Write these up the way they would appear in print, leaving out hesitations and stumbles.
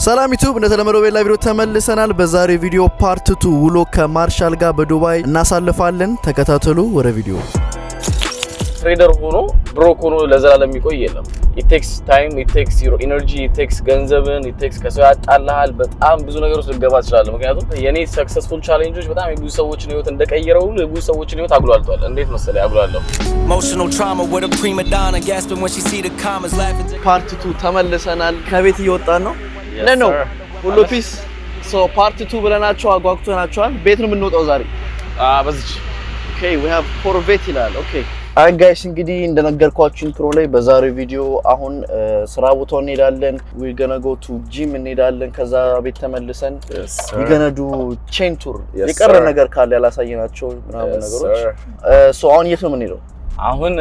ሰላም ዩቲዩብ እንደተለመደው በሌላ ቪዲዮ ተመልሰናል። በዛሬው ቪዲዮ ፓርት 2 ውሎ ከማርሻል ጋር በዱባይ እናሳልፋለን። ተከታተሉ። ወደ ቪዲዮ። ትሬደር ሆኖ ብሮክ ሆኖ ለዘላለም የሚቆይ የለም። it takes time, it takes your energy, it takes ገንዘብን, it takes ከሰው ያጣላል። በጣም ብዙ ነገሮች ልገባ ይችላል። ምክንያቱም የኔ ሰክሰስፉል ቻሌንጆች በጣም የብዙ ሰዎችን ህይወት እንደቀየረው የብዙ ሰዎችን ህይወት አግሏልቷል። እንዴት መሰለህ ያግሏለው? Emotional trauma with a prima donna gasping when she see the commas laughing. ፓርት 2 ተመልሰናል። ከቤት እየወጣን ነው። ነው ሁሉ ፒስ ሶ ፓርት 2 ብለናቸው አጓጉተናቸዋል። ቤት ነው የምንወጣው ዛሬ። በዚች ኦኬ we have ኮርቬት ይላል። ኦኬ አይ ጋይስ እንግዲህ እንደነገርኳችሁ ኢንትሮ ላይ በዛሬው ቪዲዮ አሁን ስራ ቦታው እንሄዳለን። we gonna go to gym እንሄዳለን። ከዛ ቤት ተመልሰን we gonna do chain tour የቀረ ነገር ካለ ያላሳየናቸው ምናምን ነገሮች ሶ አሁን የት ነው የምንሄደው? አሁን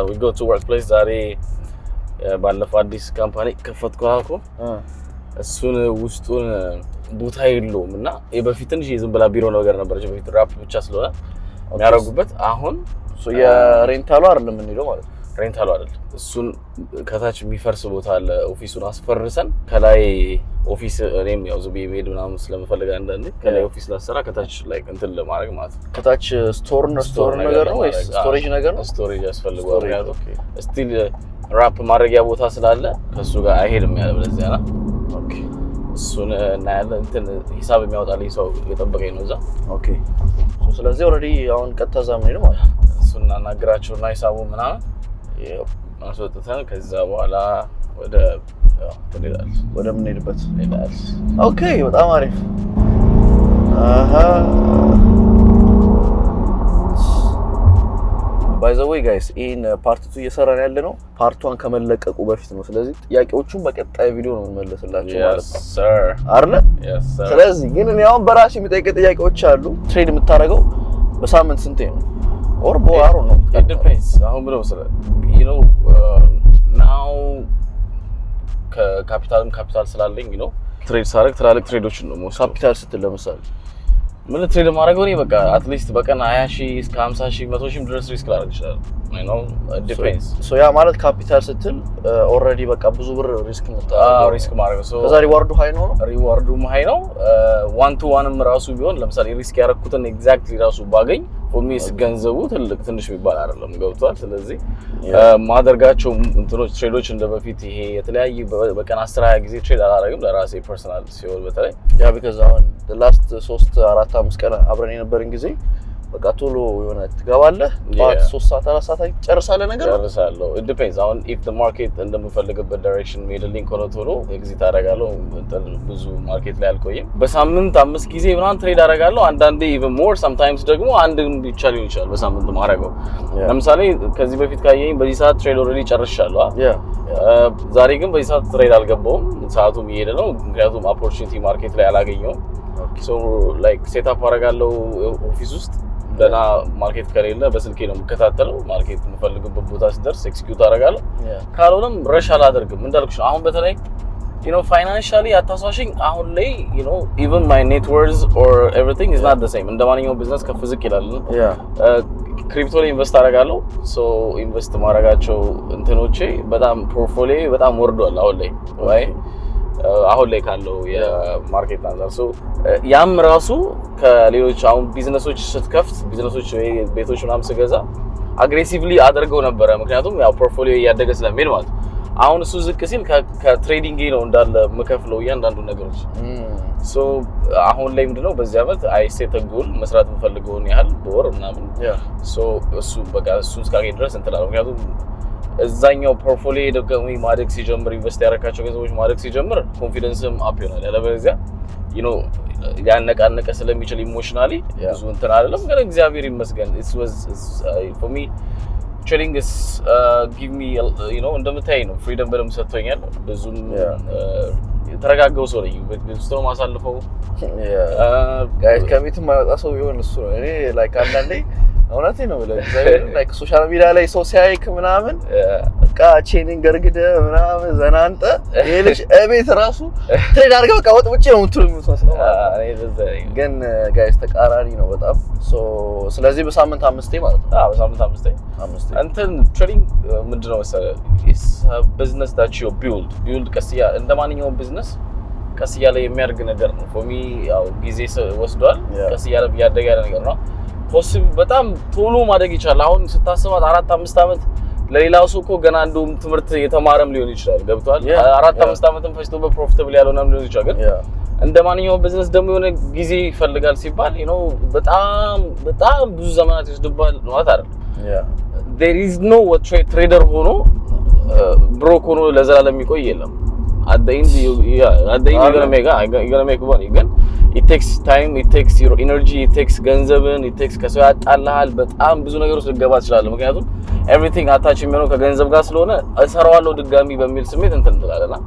we go to workplace ዛሬ ባለፈው አዲስ ካምፓኒ ከፈትኩ እሱን ውስጡን ቦታ የለውም እና የበፊትን ዝም ብላ ቢሮ ነገር ነበረች በፊት ራፕ ብቻ ስለሆነ የሚያረጉበት አሁን ሶ የሬንታሉ አይደለም የምንሄደው ማለት ነው። ሬንታሉ አይደለም እሱን ከታች የሚፈርስ ቦታ አለ። ኦፊሱን አስፈርሰን ከላይ ኦፊስ እኔም ያው ዝም ብዬ ምናምን ስለምፈልግ አንዳንዴ ከላይ ኦፊስ ላሰራ ከታች ላይ እንትን ለማድረግ ማለት ነው። ከታች ስቶር ነገር ነው ወይስ ስቶሬጅ ነገር ነው? ስቶሬጅ ያስፈልጋል። ያው ስቲል ራፕ ማድረጊያ ቦታ ስላለ ከሱ ጋር አይሄድም ያለ በለዚያ ነው። ኦኬ እሱን እናያለን። እንትን ሂሳብ የሚያወጣልኝ ሰው እየጠበቀኝ ነው እዛ። ኦኬ ሶ ስለዚህ ኦልሬዲ አሁን ቀጥታ ዛም ነው ማለት እሱን እናናግራቸውና ሂሳቡ ምናምን ማስወጥተን ከዛ በኋላ ወደ ምንሄድበት እንሄዳለን። ኦኬ በጣም አሪፍ። ባይ ዘ ዌይ ጋይስ ኢን ፓርት 2 እየሰራን ያለ ነው ፓርት 1 ከመለቀቁ በፊት ነው። ስለዚህ ጥያቄዎቹን በቀጣይ ቪዲዮ ነው የምንመለስላችሁ ማለት ነው። ሰር አይደል? ስለዚህ ግን እኔ አሁን በራሴ የሚጠይቅ ጥያቄዎች አሉ። ትሬድ የምታደርገው በሳምንት ስንቴ ነው? ኦር በወር ነው? it depends አሁን ብለው ስለ you know now ካፒታል ስላለኝ you know ትሬድ ሳደርግ ትላልቅ ትሬዶችን ነው ሞስት ካፒታል ስትል ለምሳሌ ምን ትሬድ ማድረገው ነው በቃ አትሊስት በቀን 20,000 እስከ 50,000 100,000 ድረስ ሪስክ ላደርግ ይችላል። you know it depends so ያ ማለት ካፒታል ስትል ኦሬዲ በቃ ብዙ ብር ሪስክ ሪስክ ማድረግ so ከዛ ሪዋርዱ ሃይ ነው ሪዋርዱም ሃይ ነው። 1 to 1ም ራሱ ቢሆን ለምሳሌ ሪስክ ያረኩትን ኤግዛክትሊ ራሱ ባገኝ ፎሚስ ገንዘቡ ትንሽ የሚባል አይደለም ገብቷል። ስለዚህ ማደርጋቸው እንትኖች ትሬዶች እንደበፊት ይሄ የተለያየ በቀን 10-20 ጊዜ ትሬድ አላደርግም ለራሴ ፐርሰናል ሲሆን በተለይ ያ ቢካዝ አሁን the last 3-4-5 ቀን አብረን የነበረን ጊዜ በቃ ቶሎ የሆነ ትገባለህ ባት 3 ሰዓት 4 ሰዓት ጨርሳለህ ነገር ጨርሳለሁ። it depends አሁን if the market እንደምፈልግበት ዳይሬክሽን ሜድሊንግ ሆኖ ቶሎ ኤግዚት አደርጋለሁ። ብዙ ማርኬት ላይ አልቆይም። በሳምንት 5 ጊዜ ምናምን ትሬድ አደርጋለሁ። አንዳንዴ even more sometimes ደግሞ አንድም ብቻ ሊሆን ይችላል በሳምንት ማድረገው። ለምሳሌ ከዚህ በፊት ካየኝ በዚህ ሰዓት ትሬድ ኦልሬዲ ጨርሻለሁ። ዛሬ ግን በዚህ ሰዓት ትሬድ አልገባውም። ሰዓቱም እየሄደ ነው ምክንያቱም ኦፖርቹኒቲ ማርኬት ላይ አላገኘውም። so like ሴት አፕ አደርጋለሁ ኦፊስ ውስጥ ደና ማርኬት ከሌለ በስልኬ ነው የምከታተለው። ማርኬት የምፈልግበት ቦታ ሲደርስ ኤክስኪዩት አደርጋለሁ። ካልሆነም ረሽ አላደርግም እንዳልኩሽ አሁን በተለይ you know financially አታሳሽኝ አሁን ላይ you know even my net worth or everything is not the same እንደማንኛውም ቢዝነስ ከፍ ዝቅ ይላል። ክሪፕቶ ላይ ኢንቨስት አደርጋለሁ። so ኢንቨስት ማድረጋቸው እንትኖቼ በጣም ፖርትፎሊዮ በጣም ወርዷል አሁን ላይ ወይ አሁን ላይ ካለው የማርኬት አንፃር ሶ ያም ራሱ ከሌሎች አሁን ቢዝነሶች ስትከፍት ቢዝነሶች ቤቶች ምናምን ስገዛ አግሬሲቭሊ አድርገው ነበረ ምክንያቱም ያው ፖርትፎሊዮ እያደገ ስለሚሄድ ማለት ነው። አሁን እሱ ዝቅ ሲል ከትሬዲንግ ነው እንዳለ መከፍለው እያንዳንዱ ነገሮች ሶ አሁን ላይ ምንድነው በዚህ አመት አይ ሴት ጎል መስራት የምፈልገውን ያህል በወር ምናምን ሶ እሱ በቃ እሱን እስካገኝ ድረስ እንትላለው ምክንያቱም እዛኛው ፖርትፎሊዮ ደግሞ ማደግ ሲጀምር ኢንቨስት ያደረካቸው ገንዘቦች ማደግ ሲጀምር ኮንፊደንስም አፕ ይሆናል። ያለበለዚያ you know ያነቃነቀ ስለሚችል ኢሞሽናሊ ብዙ እንትን አይደለም። ግን እግዚአብሔር ይመስገን it was for me trading is give me you know እንደምታይ ነው ፍሪደም በደምብ ሰጥቶኛል። ብዙም ተረጋጋው ሰው ነኝ በስቶ ማሳልፈው ጋይስ ከቤት ማይወጣ ሰው ይሆን እሱ ነው። እኔ ላይክ አንዳንዴ እውነቴ ነው ለእግዚአብሔር ላይክ ሶሻል ሚዲያ ላይ ሰው ሲያይክ ምናምን በቃ ቼኒንግ ገርግደ ምናምን ዘናንጠ ይሄ ልጅ እቤት ራሱ ትሬድ አድርገህ በቃ ወጥ ውጪ ነው የምትመስለው። ግን ጋይስ ተቃራኒ ነው በጣም ሶ ስለዚህ በሳምንት 5 ማለት ነው። በሳምንት 5 እንትን ትሬዲንግ ምንድነው መሰለህ is a business that you build ቀስያ እንደማንኛውም ቢዝነስ ቀስ እያለ የሚያድግ ነገር ነው ፎር ሚ ያው ጊዜ ወስዷል ቀስ እያለ ያደገ ያለ ነገር ነው ፖሲብል በጣም ቶሎ ማደግ ይችላል አሁን ስታስባት 4-5 አመት ለሌላው ሰው እኮ ገና አንዱም ትምህርት የተማረም ሊሆን ይችላል ገብቷል 4-5 አመትም ፈጅቶ በፕሮፊታብል ያልሆነም ሊሆን ይችላል ግን እንደማንኛውም ቢዝነስ ደግሞ የሆነ ጊዜ ይፈልጋል ሲባል በጣም ብዙ ዘመናት ይወስድባል ነው አይደል there is no trader ሆኖ ብሮክ ሆኖ ለዘላለም የሚቆይ የለም at the end you're gonna make money again it takes time it takes your energy it takes ገንዘብን it takes ከሰው ያጣላል በጣም ብዙ ነገሮች ልገባ ይችላል ምክንያቱም everything attach የሚሆነው ከገንዘብ ጋር ስለሆነ እሰራዋለሁ ድጋሚ በሚል ስሜት እንትን ትላለና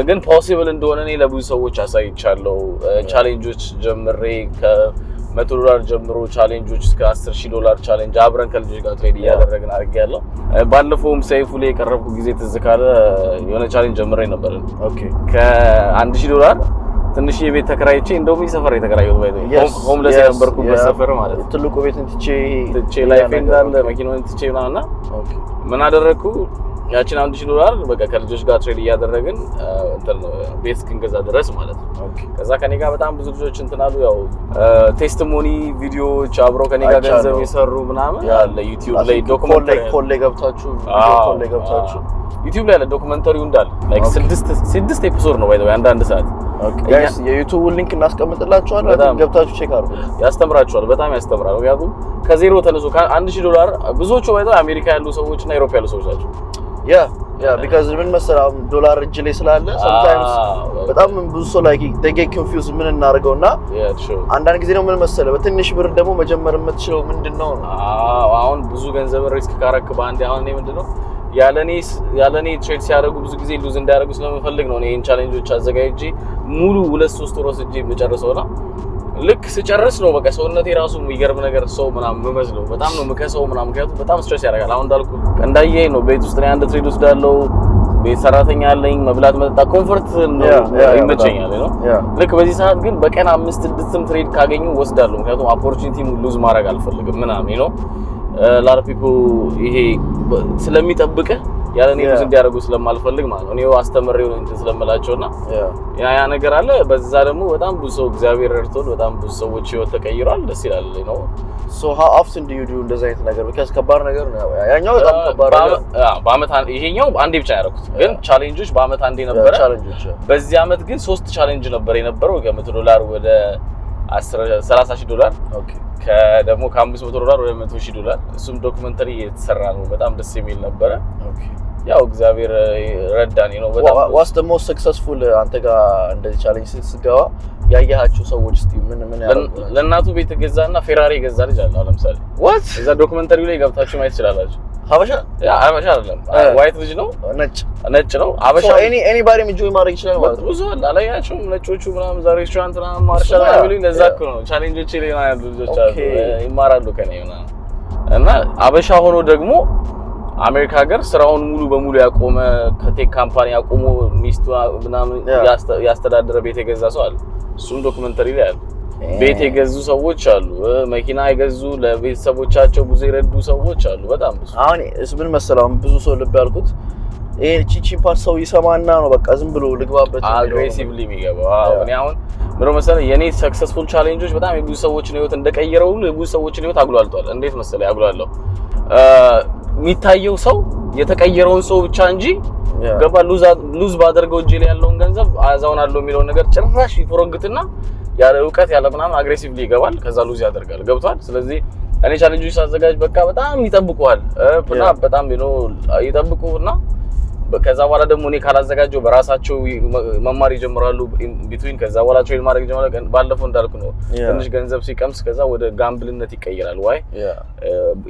ግን possible እንደሆነ እኔ ለብዙ ሰዎች አሳይቻለሁ ቻሌንጆች ጀምሬ $100 ጀምሮ ቻሌንጆች እስከ $10,000 ቻሌንጅ አብረን ከልጆች ጋር ትሬድ እያደረግን አድርጌያለሁ ባለፈውም ሰይፉ ላይ የቀረብኩ ጊዜ ትዝ ካለ የሆነ ቻሌንጅ ጀምሬ ነበር ኦኬ ከ$1,000 ትንሽ የቤት ተከራይቼ እንደውም ይሰፈር የተከራየሁት ባይዘው ሆምለስ የነበርኩበት ሰፈር ማለት ነው ትልቁ ቤትን ትቼ ላይፍ እንዳለ መኪናውን ትቼ ምናምን ኦኬ ምን አደረኩ ያቺን $1,000 በቃ ከልጆች ጋር ትሬድ እያደረግን እንትን ቤት እስክንገዛ ድረስ ማለት ነው ኦኬ ከዛ ከኔ ጋር በጣም ብዙ ልጆች እንትን አሉ ያው ቴስቲሞኒ ቪዲዮዎች አብሮ ከኔ ጋር ገንዘብ የሰሩ ምናምን ያለ ዩቲዩብ ላይ ዶክመንተሪ ኮል ገብታችሁ ዩቲዩብ ላይ ያለ ዶክመንተሪው እንዳለ ላይክ 6 ኤፒሶድ ነው ባይዘው አንድ ሰዓት ኦኬ ጋይስ የዩቲዩብ ሊንክ እናስቀምጥላችኋለን ገብታችሁ ቼክ አድርጉ ያስተምራችኋል በጣም ያስተምራል ምክንያቱም ከዜሮ ተነሱ $1,000 ብዙዎቹ ባይዘው አሜሪካ ያሉ ሰዎች እና አውሮፓ ያሉ ሰዎች ናቸው yeah because ምን መሰለህ ዶላር እጅ ላይ ስላለ sometimes በጣም ብዙ ሰው like they get confused ምን እናርገውና አንዳንድ ጊዜ ነው ምን መሰለህ በትንሽ ብር ደግሞ መጀመር የምትችለው ምንድነው አሁን ብዙ ገንዘብ ሪስክ ካረክ ባንዴ አሁን እኔ ምንድነው ያለኔ ትሬድ ሲያደርጉ ብዙ ጊዜ ሉዝ እንዳያደርጉ ስለምፈልግ ነው እኔን ቻሌንጆች አዘጋጅቼ ሙሉ 2-3 ወር ወስጄ መጨረሰውና ልክ ስጨርስ ነው በቃ ሰውነቴ ራሱ የሚገርም ነገር ሰው ምናምን መመስለው በጣም ነው ምከሰው ምናምን ምክንያቱም በጣም ስትሬስ ያደርጋል አሁን እንዳልኩ እንዳየኝ ነው ቤት ውስጥ ላይ አንድ ትሬድ ወስዳለሁ ቤት ሰራተኛ አለኝ መብላት መጠጣት ኮምፎርት ነው ይመቸኛል ነው ልክ በዚህ ሰዓት ግን በቀን 5-6 ትሬድ ካገኙ ወስዳለሁ ምክንያቱም ኦፖርቹኒቲ ሉዝ ማድረግ አልፈልግም ምናምን ነው lot of people ይሄ ስለሚጠብቀ ያለኔ ብዙ እንዲያደርጉ ስለማልፈልግ ማለት ነው እኔው አስተምሬው ነው እንትን ስለምላቸውና ያ ነገር አለ በዛ ደግሞ በጣም ብዙ ሰው እግዚአብሔር ረድቶን በጣም ብዙ ሰዎች ህይወት ተቀይሯል ደስ ይላል ነው so how often do you do እንደዛ አይነት ነገር because ከባድ ነገር ነው ያኛው በጣም ከባድ ነው በአመት ይሄኛው አንዴ ብቻ ያደረኩት ግን ቻሌንጆች በአመት አንዴ ነበር ቻሌንጆች በዚህ አመት ግን 3 ቻሌንጅ ነበር የነበረው $100 ወደ $30,000 ኦኬ ከደሞ $500 ወደ $100,000 እሱም ዶክመንተሪ የተሰራ ነው በጣም ደስ የሚል ነበር ኦኬ ያው እግዚአብሔር ረዳኝ ነው በጣም what's the most successful አንተ ጋር እንደዚህ ቻሌንጅ ሲስጋዋ ያያያችሁ ሰዎች እስቲ ምን ለእናቱ ቤት ገዛና ፌራሪ ገዛ ልጅ አለ ለምሳሌ what እዛ ዶክመንተሪው ላይ ገብታችሁ ማየት ትችላላችሁ ሀበሻ አይደለም ዋይት ልጅ ነው ነጭ ነው ሀበሻ anybody enjoy ማድረግ ይችላል ማለት ነው ብዙ አላያችሁም ነጮቹ ምናምን ዛሬ ሬስቶራንት ምናምን ማርሻል የሚሉኝ ለዛ እኮ ነው ቻሌንጆች ላይ ነው ያሉ ልጆች አሉ ይማራሉ ከኔ እና ሀበሻ ሆኖ ደግሞ አሜሪካ ሀገር ስራውን ሙሉ በሙሉ ያቆመ ከቴክ ካምፓኒ ያቆሙ ሚስቱ ምናምን ያስተዳደረ ቤት የገዛ ሰው አለ እሱም ዶክመንተሪ ላይ አለ ቤት የገዙ ሰዎች አሉ መኪና የገዙ ለቤተሰቦቻቸው ብዙ ይረዱ ሰዎች አሉ በጣም ብዙ አሁን ምን መሰለህ ብዙ ሰው ልብ ያልኩት ይሄ ቺቺን ፓስ ሰው ይሰማና ነው በቃ ዝም ብሎ ልግባበት አግሬሲቭሊ የሚገባው እኔ አሁን ምሮ መሰለህ የኔ ሰክሰስፉል ቻሌንጆች በጣም የብዙ ሰዎችን ህይወት እንደቀየረው ሁሉ የብዙ ሰዎችን ህይወት አግሏልቷል እንዴት መሰለህ ያግሏለው የሚታየው ሰው የተቀየረውን ሰው ብቻ እንጂ ገባ ሉዝ ባደርገው እጄ ላይ ያለውን ገንዘብ አዛውናለሁ የሚለው ነገር ጭራሽ ይፎረግትና ያለ ዕውቀት ያለ ምናምን አግሬሲቭሊ ይገባል ከዛ ሉዝ ያደርጋል ገብቷል ስለዚህ እኔ ቻሌንጆች ሳዘጋጅ በቃ በጣም ይጠብቁዋል በጣም ይጠብቁና ከዛ በኋላ ደግሞ እኔ ካላዘጋጀው በራሳቸው መማር ይጀምራሉ ቢትዊን ከዛ በኋላ ትሬድ ማድረግ ይጀምራሉ ባለፈው እንዳልኩ ነው ትንሽ ገንዘብ ሲቀምስ ከዛ ወደ ጋምብልነት ይቀየራል ዋይ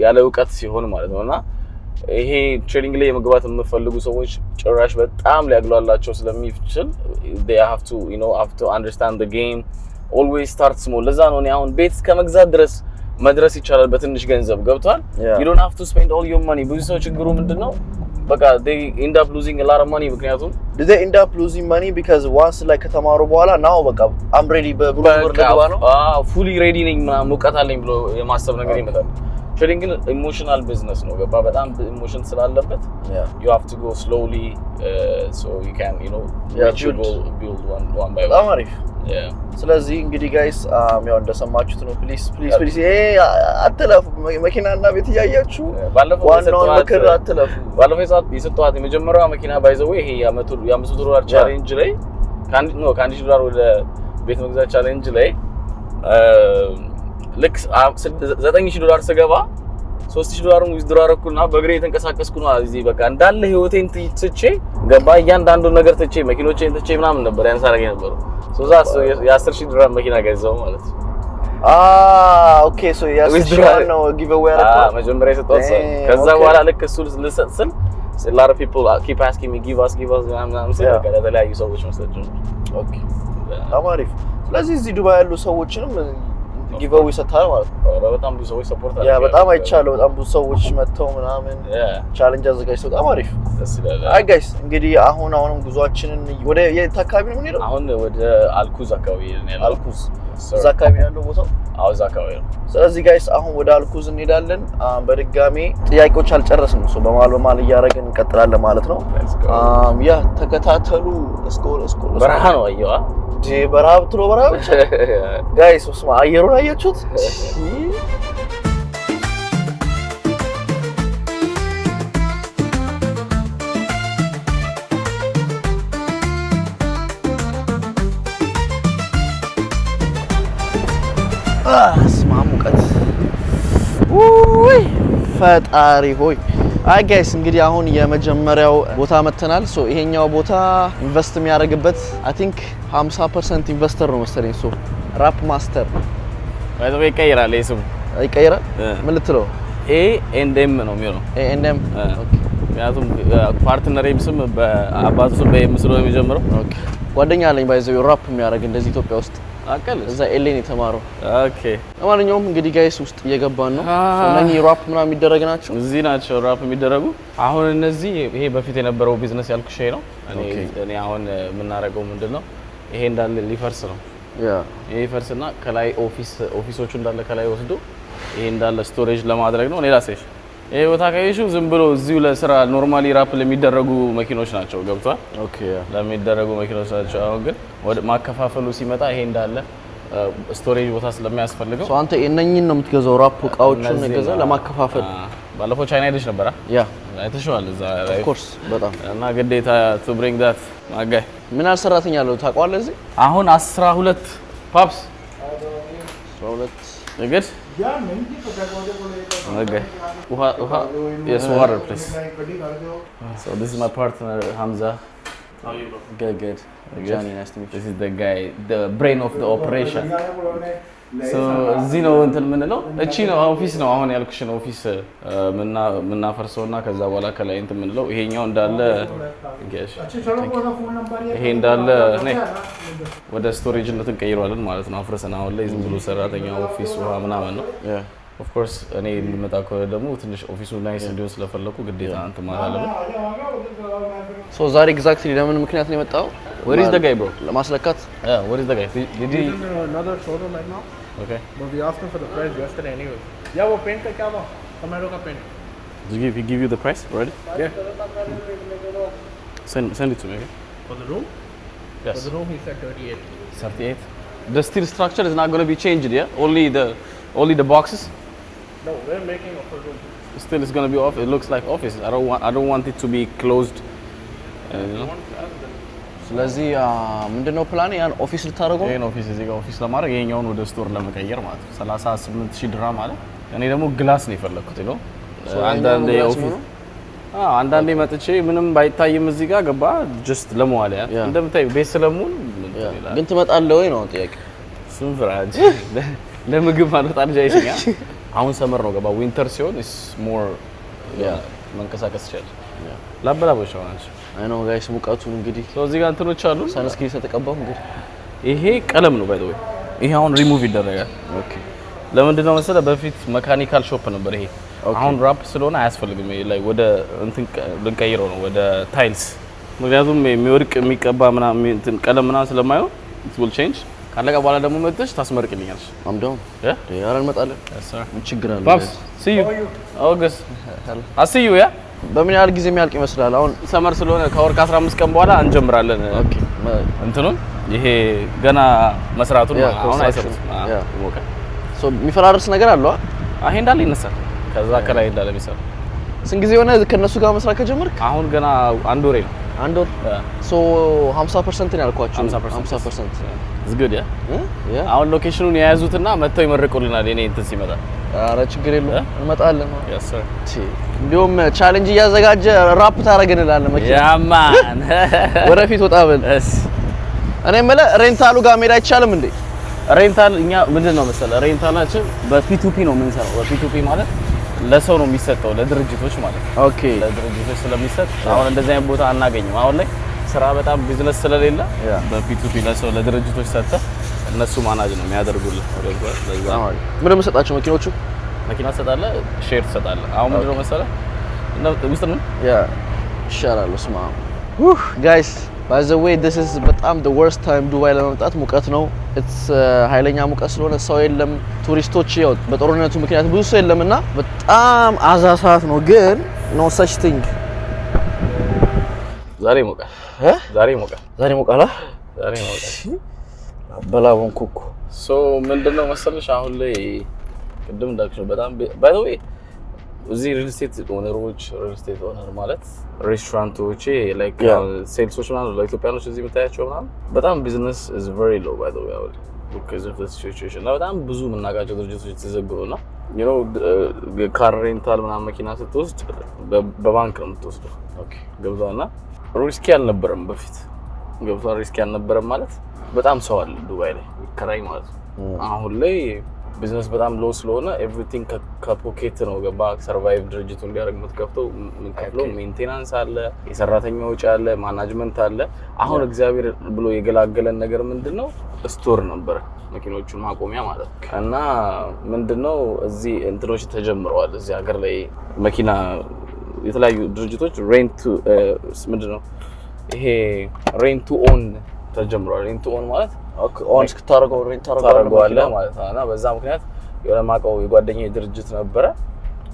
ያለ ዕውቀት ሲሆን ማለት ነውና ይሄ ትሬዲንግ ላይ መግባት የምፈልጉ ሰዎች ጭራሽ በጣም ሊያግሏላቸው ስለሚችል they have to understand the game always start small ለዛ ነው እኔ አሁን ቤት ከመግዛት ድረስ መድረስ ይቻላል በትንሽ ገንዘብ ገብቷል you don't have to spend all your money ብዙ ሰው ችግሩ ምንድነው በቃ they end up losing a lot of money ምክንያቱም they end up losing money because once like ከተማሩ በኋላ now በቃ I'm ready በብር ለገባ ነው fully ready ነኝ ምናምን ሙቀት አለኝ ብሎ የማሰብ ነገር ይመጣል ትሬዲንግ ኢሞሽናል ቢዝነስ ነው ገባ በጣም ኢሞሽን ስላለበት you have to go slowly so you can you know build one by one አሪፍ ስለዚህ እንግዲህ ጋይስ ያው እንደሰማችሁት ነው ፕሊዝ አትለፉ መኪናና ቤት ያያችሁ ዋናው ምክር አትለፉ ባለፈው የሰጠኋት የመጀመሪያዋ መኪና ባይዘው ይሄ $500 ቻሌንጅ ላይ $1,000 ወደ ቤት መግዛት ቻሌንጅ ላይ ልክ $9,000 ስገባ $3,000 ዊዝድሮ አረኩና በእግሬ የተንቀሳቀስኩ ነው እዚህ በቃ እንዳለ ህይወቴን ትቼ ገባ እያንዳንዱ ነገር ትቼ መኪኖቼን ትቼ ምናምን ነበር ያን ሳረገ ነበር ሶዛ $10,000 መኪና ገዛው ማለት ነው ኦኬ ሶ $10,000 ነው ጊቭአዌይ አረኩ መጀመሪያ የሰጠሁት ከዛ በኋላ ልክ እሱ ልሰጥ ስል a lot of people keep asking me give us I'm saying በቃ ለተለያዩ ሰዎች መስጠት ነው ኦኬ አማሪፍ ስለዚህ እዚህ ዱባይ ያሉ ሰዎችንም ጊቭአዌይ ሰጥታል ማለት ነው በጣም ብዙ ሰዎች ሰፖርት አድርገው ያ በጣም አይቻለው በጣም ብዙ ሰዎች መተው ምናምን ቻሌንጅ አዘጋጅተው በጣም አሪፍ አይ ጋይስ እንግዲህ አሁንም ጉዟችንን ወደ የት አካባቢ ነው የምንሄደው አሁን ወደ አልኩዝ አካባቢ ነው ያለው አልኩዝ እዛ አካባቢ ያለው ቦታው እዛ አካባቢ ነው ስለዚህ ጋይስ አሁን ወደ አልኩዝ እንሄዳለን በድጋሚ ጥያቄዎች አልጨረስንም ሶ በማል እያደረግን እንቀጥላለን ማለት ነው ያ ተከታተሉ እስኮ በረሃ ነው አየዋ በረሃብ ትሎ በረሃብ ጋይስ ወስማ አየሩን አያችሁት ሙቀት ውይ ፈጣሪ ሆይ አይ ጋይስ እንግዲህ አሁን የመጀመሪያው ቦታ መተናል ሶ ይሄኛው ቦታ ኢንቨስት የሚያደርግበት አይ ቲንክ 50% ኢንቨስተር ነው መሰለኝ ሶ ራፕ ማስተር ባይዘው ይቀይራል እሱም ይቀይራል ምን ልትለው ኤንኤም ነው የሚሆነው ኤንኤም ኦኬ ምክንያቱም ፓርትነሬም ስም በአባቱ ስም በኤምስሎ ነው የሚጀምረው ኦኬ ጓደኛ አለኝ ባይዘው ራፕ የሚያደርግ እንደዚህ ኢትዮጵያ ውስጥ አቀል እዛ ኤሌን የተማረው ኦኬ ለማንኛውም እንግዲህ ጋይስ ውስጥ እየገባን ነው እነኚህ ራፕ ምናምን የሚደረግ ናቸው እዚህ ናቸው ራፕ የሚደረጉ አሁን እነዚህ ይሄ በፊት የነበረው ቢዝነስ ያልኩሽ ነው እኔ አሁን የምናደርገው ምንድነው ይሄ እንዳለ ሊፈርስ ነው ይሄ ይፈርስና ከላይ ኦፊሶቹ እንዳለ ከላይ ወስዶ ይሄ እንዳለ ስቶሬጅ ለማድረግ ነው እኔ ራሴሽ ይሄ ቦታ ካይሹ ዝም ብሎ እዚሁ ለስራ ኖርማሊ ራፕ ለሚደረጉ መኪኖች ናቸው ገብቷል ኦኬ ለሚደረጉ መኪኖች ናቸው አሁን ግን ወደ ማከፋፈሉ ሲመጣ ይሄ እንዳለ ስቶሬጅ ቦታ ስለሚያስፈልገው ሶ አንተ እነኚህን ነው የምትገዛው ራፕ እቃዎቹን ገዛ ለማከፋፈል ባለፈው ቻይና ሄደሽ ነበር ያ አይተሽዋል እዛ ኦፍ ኮርስ በጣም እና ግዴታ ቱ ብሪንግ ዳት ማጋይ ምን ያህል ሰራተኛ አለው ታውቀዋለህ እዚህ አሁን 12 ፓፕስ 12 good Yeah, maybe for that was okay yes water please so this is my partner Hamza how are you bro good Johnny nice to meet you this is the guy the brain of the operation so እዚህ ነው እንትን ምንለው እቺ ነው ኦፊስ ነው አሁን ያልኩሽ ነው ኦፊስ ምናፈርሰውና ከዛ በኋላ ከላይ እንትን ምንለው ይሄኛው እንዳለ ይሄ እንዳለ ወደ ስቶሬጅነት እንቀይረዋለን ማለት ነው አፍርሰን አሁን ላይ ዝም ብሎ ሰራተኛ ኦፊስ ውሃ ምናምን ነው ኦፍ ኮርስ እኔ ልመጣ ከሆነ ደግሞ ትንሽ ኦፊሱ ናይስ እንዲሆን ስለፈለኩ ግዴታ እንትን ማለት አለብን ሶ ዛሬ ኤግዛክትሊ ለምን ምክንያት ነው የመጣው where is the guy bro ለማስለካት where is the guy did he another showroom right now. okay But we asked him for the price yesterday anyway. Yeah, वो पेंट का क्या हुआ? टमाटो का paint. did he give you the price already Yeah. send it to me okay For the room? yes For the room he said 38. 38 the steel structure is not going to be changed yeah only the boxes No, we're making a full room. still it's going to be off it looks like office I don't want it to be closed you know ስለዚህ ምንድነው ፕላን ያን ኦፊስ ልታረጋው ይሄን ኦፊስ እዚህ ጋር ኦፊስ ለማድረግ ይሄኛውን ወደ ስቶር ለመቀየር ማለት ነው 38000 ድራም ማለት እኔ ደግሞ ግላስ ነው የፈለኩት ነው አንዳንዴ ኦፊስ አንዳንዴ መጥቼ ምንም ባይታይም እዚህ ጋር ገባ ጀስት ለመዋል ያ እንደምታይ ቤት ስለሙን ግን ትመጣለህ ወይ ነው ጥያቄ ስም ፍራጅ ለምግብ ማለት አልጃይሽኛ አሁን ሰመር ነው ገባ ዊንተር ሲሆን is more መንቀሳቀስ ይችላል ላበላቦች ናቸው አይ ኖ ጋይስ ሙቀቱ እንግዲህ ሶ እዚህ ጋር እንትኖች አሉ ሰንስክሪን ተቀባው እንግዲህ ይሄ ቀለም ነው ባይ ዘ ወይ ይሄ አሁን ሪሙቭ ይደረጋል ኦኬ ለምንድን ነው መሰለህ በፊት መካኒካል ሾፕ ነበር ይሄ አሁን ራፕ ስለሆነ አያስፈልግም ይሄ ላይ ወደ እንትን ልንቀይረው ነው ወደ ታይልስ ምክንያቱም የሚወርቅ የሚቀባ ምናምን እንትን ቀለም ምናምን ስለማይሆን it will change ካለቀ በኋላ ደግሞ መጥተሽ ታስመርቅልኛለሽ አምደው ያራ እንመጣለን ምን ችግር አለ ፓፕስ see you August I see you yeah በምን ያህል ጊዜ የሚያልቅ ይመስላል አሁን ሰመር ስለሆነ ከወር ከ15 ቀን በኋላ እንጀምራለን ኦኬ እንትኑን ይሄ ገና መስራቱን አሁን አይሰሩት ኦኬ ሶ የሚፈራርስ ነገር አለው ይሄ እንዳለ ይነሳል ከዛ ከላይ እንዳለ ቢሰራ ስንት ጊዜ ሆነ ከነሱ ጋር መስራት ከጀመርክ አሁን ገና አንድ ወር ነው አንድ ወር ሶ 50% ነው ያልኳችሁ 50% is good yeah አሁን ሎኬሽኑን የያዙትና መተው ይመርቁልናል የኔ እንትን ሲመጣ አረ ችግር የለውም እንመጣለን yes sir እንዲሁም ቻሌንጅ እያዘጋጀ ራፕ ታረገንላለን መኪና ያማን ወደፊት ወጣ በል እስ እኔ መለ ሬንታሉ ጋር መሄድ አይቻልም እንዴ ሬንታል እኛ ምንድነው መሰለ ሬንታላችን በፒ2ፒ ነው የምንሰራው በፒ2ፒ ማለት ለሰው ነው የሚሰጠው ለድርጅቶች ማለት ነው ኦኬ ለድርጅቶች ስለሚሰጥ አሁን እንደዚህ አይነት ቦታ አናገኝም አሁን ላይ ስራ በጣም ቢዝነስ ስለሌለ በፒ2ፒ ለሰው ለድርጅቶች ሰጠ እነሱ ማናጅ ነው የሚያደርጉልህ ለዛ ምን መስጣቸው መኪኖቹ መኪና ሰጣለ ሼር ሰጣለ አሁን ምንድነው መሰለ ውስጥ ነው ይሻላል ስማ ጋይስ by the way this is በጣም the worst time ዱባይ ለመምጣት ሙቀት ነው it's ኃይለኛ ሙቀት ስለሆነ ሰው የለም ቱሪስቶች ያው በጦርነቱ ምክንያት ብዙ ሰው የለምና በጣም አዛሳት ነው ግን no such thing ዛሬ ሞቃል ዛሬ ሞቃል ዛሬ በላውን ኩኩ ሶ ምንድነው መሰለሽ አሁን ላይ ቅድም እንዳልኩሽ በጣም by the way እዚህ ሪል ስቴት ኦነሮች ሪል ስቴት ኦነር ማለት ሬስቶራንቶች ላይክ ሴልሶች ማለት ለኢትዮጵያኖች እዚህ የምታያቸው ማለት በጣም ቢዝነስ is very low by the way because of the situation እና በጣም ብዙ የምናውቃቸው ድርጅቶች ተዘግሩና you know ካር ሬንታል ምናምን መኪና ስትወስድ በባንክ ነው የምትወስደው ኦኬ ገብቷልና ሪስኪ አልነበረም በፊት ገብቷ ሪስኪ አልነበረም ማለት በጣም ሰው አለ ዱባይ ላይ ከራይ ማለት አሁን ላይ ቢዝነስ በጣም ሎ ስለሆነ ኤቭሪቲንግ ከፖኬት ነው ገባ ሰርቫይቭ ድርጅቱ እንዲያደርግ የምትከፍተው ምን ከፍለው ሜንቴናንስ አለ የሰራተኛ ወጪ አለ ማናጅመንት አለ አሁን እግዚአብሔር ብሎ የገላገለን ነገር ምንድነው ስቶር ነበር መኪኖቹን ማቆሚያ ማለት እና ምንድነው እዚህ እንትኖች ተጀምረዋል እዚህ ሀገር ላይ መኪና የተለያዩ ድርጅቶች ሬንት ምንድነው ይሄ ሬንት ቱ ኦን ተጀምሯል ሬንት ቱ ኦን ማለት ኦን ስታረገው ሬንት ታረጋለህ ማለት ነው እና በዛ ምክንያት የሆነ ማቀው የጓደኛዬ ድርጅት ነበረ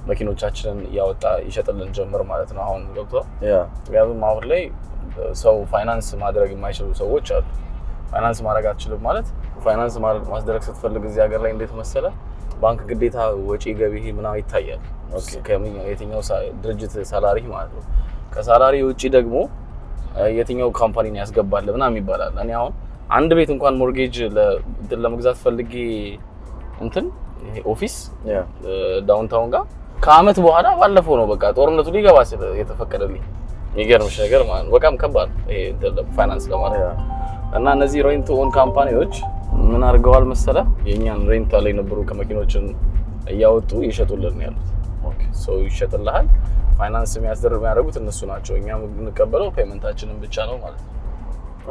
መኪኖቻችንን ያወጣ ይሸጥልን ጀምር ማለት ነው አሁን ገብቷል ያው አሁን ላይ ሰው ፋይናንስ ማድረግ የማይችሉ ሰዎች አሉ ፋይናንስ ማድረግ አትችልም ማለት ፋይናንስ ማድረግ ስትፈልግ እዚህ ሀገር ላይ እንዴት መሰለ ባንክ ግዴታ ወጪ ገቢ ምናምን ይታያል የትኛው ድርጅት ሳላሪ ማለት ነው ከሳላሪ ውጪ ደግሞ የትኛው ካምፓኒን ያስገባል ምናምን ይባላል እኔ አሁን አንድ ቤት እንኳን ሞርጌጅ ለመግዛት ፈልጌ እንትን ይሄ ኦፊስ ዳውንታውን ጋር ከአመት በኋላ ባለፈው ነው በቃ ጦርነቱ ሊገባ የተፈቀደልኝ የሚገርምሽ ነገር ማለት በቃም ከባድ ይሄ ፋይናንስ ለማለት እና እነዚህ ሬንት ኦን ካምፓኒዎች ምን አድርገዋል መሰለ የኛን ሬንት ላይ ነበሩ ከመኪኖችን እያወጡ ይሸጡልን ያሉት ኦኬ ሶ ይሸጥልሃል ፋይናንስ የሚያደርጉት እነሱ ናቸው እኛ የምንቀበለው ፔመንታችንን ብቻ ነው ማለት ነው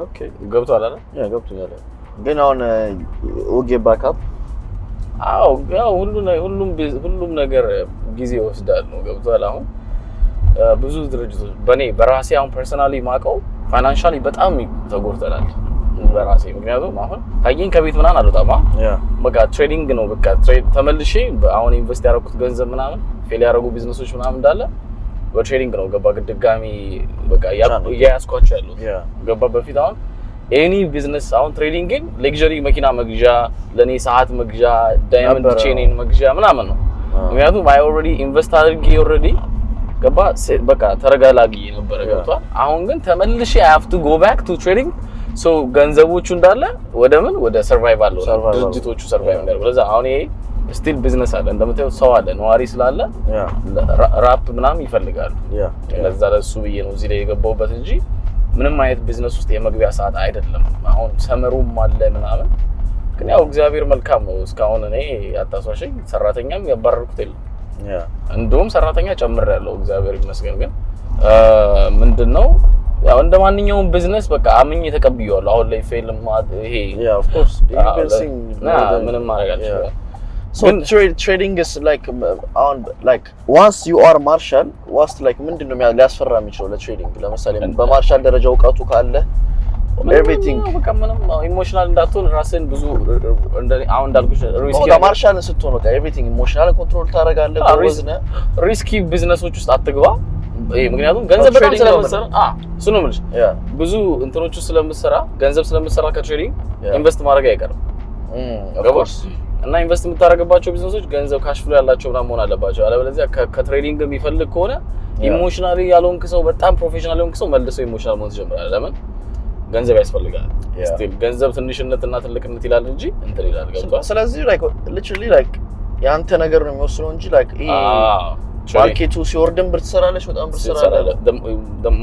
ኦኬ ገብቷል አይደል ያ ገብቷል ግን አሁን ኦጌ ባክአፕ አው ያው ሁሉም ነገር ጊዜ ይወስዳል ነው ገብቷል አሁን ብዙ ድርጅቶች በራሴ አሁን ፐርሰናሊ ማቀው ፋይናንሻሊ በጣም ተጎድተናል በራሴ ምክንያቱም አሁን ታየኝ ከቤት ምናምን አልወጣማ በቃ ትሬዲንግ ነው በቃ ተመልሼ አሁን ኢንቨስት ያደረኩት ገንዘብ ምናምን ፌል ያደረጉ ቢዝነሶች ምናምን እንዳለ በትሬዲንግ ነው ገባ ድጋሚ በቃ ያስኳቸው ያሉት ገባ በፊት አሁን ኤኒ ቢዝነስ አሁን ትሬዲንግን ሌክዠሪ መኪና መግዣ ለኔ ሰዓት መግዣ ዳይመንድ ቼኔን መግዣ ምናምን ነው ምክንያቱም አይ ኦልሬዲ ኢንቨስት አድርጌ ኦልሬዲ ገባ በቃ ተረጋላጊ ነበር ገብቷል አሁን ግን ተመልሼ I have to go back to trading ሶ ገንዘቦቹ እንዳለ ወደ ሰርቫይቫል ነው ድርጅቶቹ ሰርቫይቭ እንዳለ ለዛ አሁን ይሄ ስቲል ቢዝነስ አለ እንደምታየው ሰው አለ ነዋሪ ስላለ ራፕ ምናምን ይፈልጋሉ ለዛ ለሱ ብዬ ነው እዚህ ላይ የገባሁበት እንጂ ምንም አይነት ቢዝነስ ውስጥ የመግቢያ ሰዓት አይደለም አሁን ሰመሩም አለ ምናምን ግን ያው እግዚአብሔር መልካም ነው እስካሁን እኔ ያጣሷሽኝ ሰራተኛም ያባረርኩት የለም እንደውም ሰራተኛ ጨምሬያለሁ እግዚአብሔር ይመስገን ግን ምንድነው ያው እንደማንኛውም ቢዝነስ በቃ አምኜ ተቀብየዋለሁ አሁን ላይ ፌል ይሄ of course ምንም ማድረግ አልችልም so trading is like once you are marshal what's like ምንድነው ሊያስፈራ የሚችለው ለትሬዲንግ ለምሳሌ በማርሻል ደረጃ እውቀቱ ካለ everything በቃ ምንም ኢሞሽናል እንዳትሆን ራስን ብዙ አሁን እንዳልኩሽ ሪስኪ ማርሻል ስትሆን በቃ everything ኢሞሽናል ኮንትሮል ታደርጋለህ ሪስኪ ቢዝነሶች ውስጥ አትግባ ምክንያቱም ገንዘብ በጣም ስለምትሰራ እሱ ነው የምልሽ ብዙ እንትኖች ስለምትሰራ ገንዘብ ስለምትሰራ ከትሬዲንግ ኢንቨስት ማድረግ አይቀርም of course እና ኢንቨስት የምታደርግባቸው ቢዝነሶች ገንዘብ ካሽ ፍሎ ያላቸው ምናምን መሆን አለባቸው አለበለዚያ ከትሬዲንግ የሚፈልግ ከሆነ ኢሞሽናሊ ያልሆንክ ሰው በጣም ፕሮፌሽናል የሆንክ ሰው መልሶ ኢሞሽናል መሆን ይጀምራል ለምን ገንዘብ ያስፈልጋል ስቲል ገንዘብ ትንሽነትና ትልቅነት ይላል እንጂ እንትን ይላል ገብቷል ስለዚህ like literally like ያንተ ነገር ነው የሚወስነው እንጂ like ማርኬቱ ሲወርድም ብር ትሰራለሽ በጣም ብር ትሰራለሽ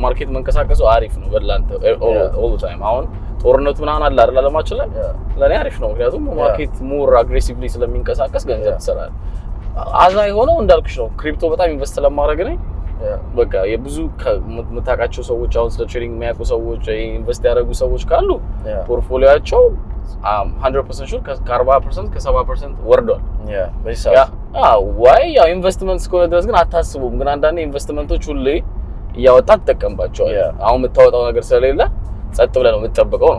ማርኬት መንቀሳቀሱ አሪፍ ነው በላንተ all the time አሁን ጦርነቱ ምናምን አለ አይደል አለማችን ላይ ለኔ አሪፍ ነው ምክንያቱም ማርኬት ሞር አግሬሲቭሊ ስለሚንቀሳቀስ ገንዘብ ትሰራለህ አዛ የሆነው እንዳልኩሽ ነው ክሪፕቶ በጣም ኢንቨስት ለማድረግ ነው በቃ የብዙ መታቃቸው ሰዎች አሁን ስለ ትሬዲንግ የሚያውቁ ሰዎች ኢንቨስት ያደረጉ ሰዎች ካሉ ፖርትፎሊዮአቸው 100% ሹር ከ40% ከ70% ወርዷል ዋይ ያው ኢንቨስትመንት እስከሆነ ድረስ ግን አታስቡም ግን አንዳንዴ ኢንቨስትመንቶች ሁሌ እያወጣ ተጠቀምባቸዋል አሁን የምታወጣው ነገር ስለሌለ ጸጥ ብለህ ነው የምትጠብቀው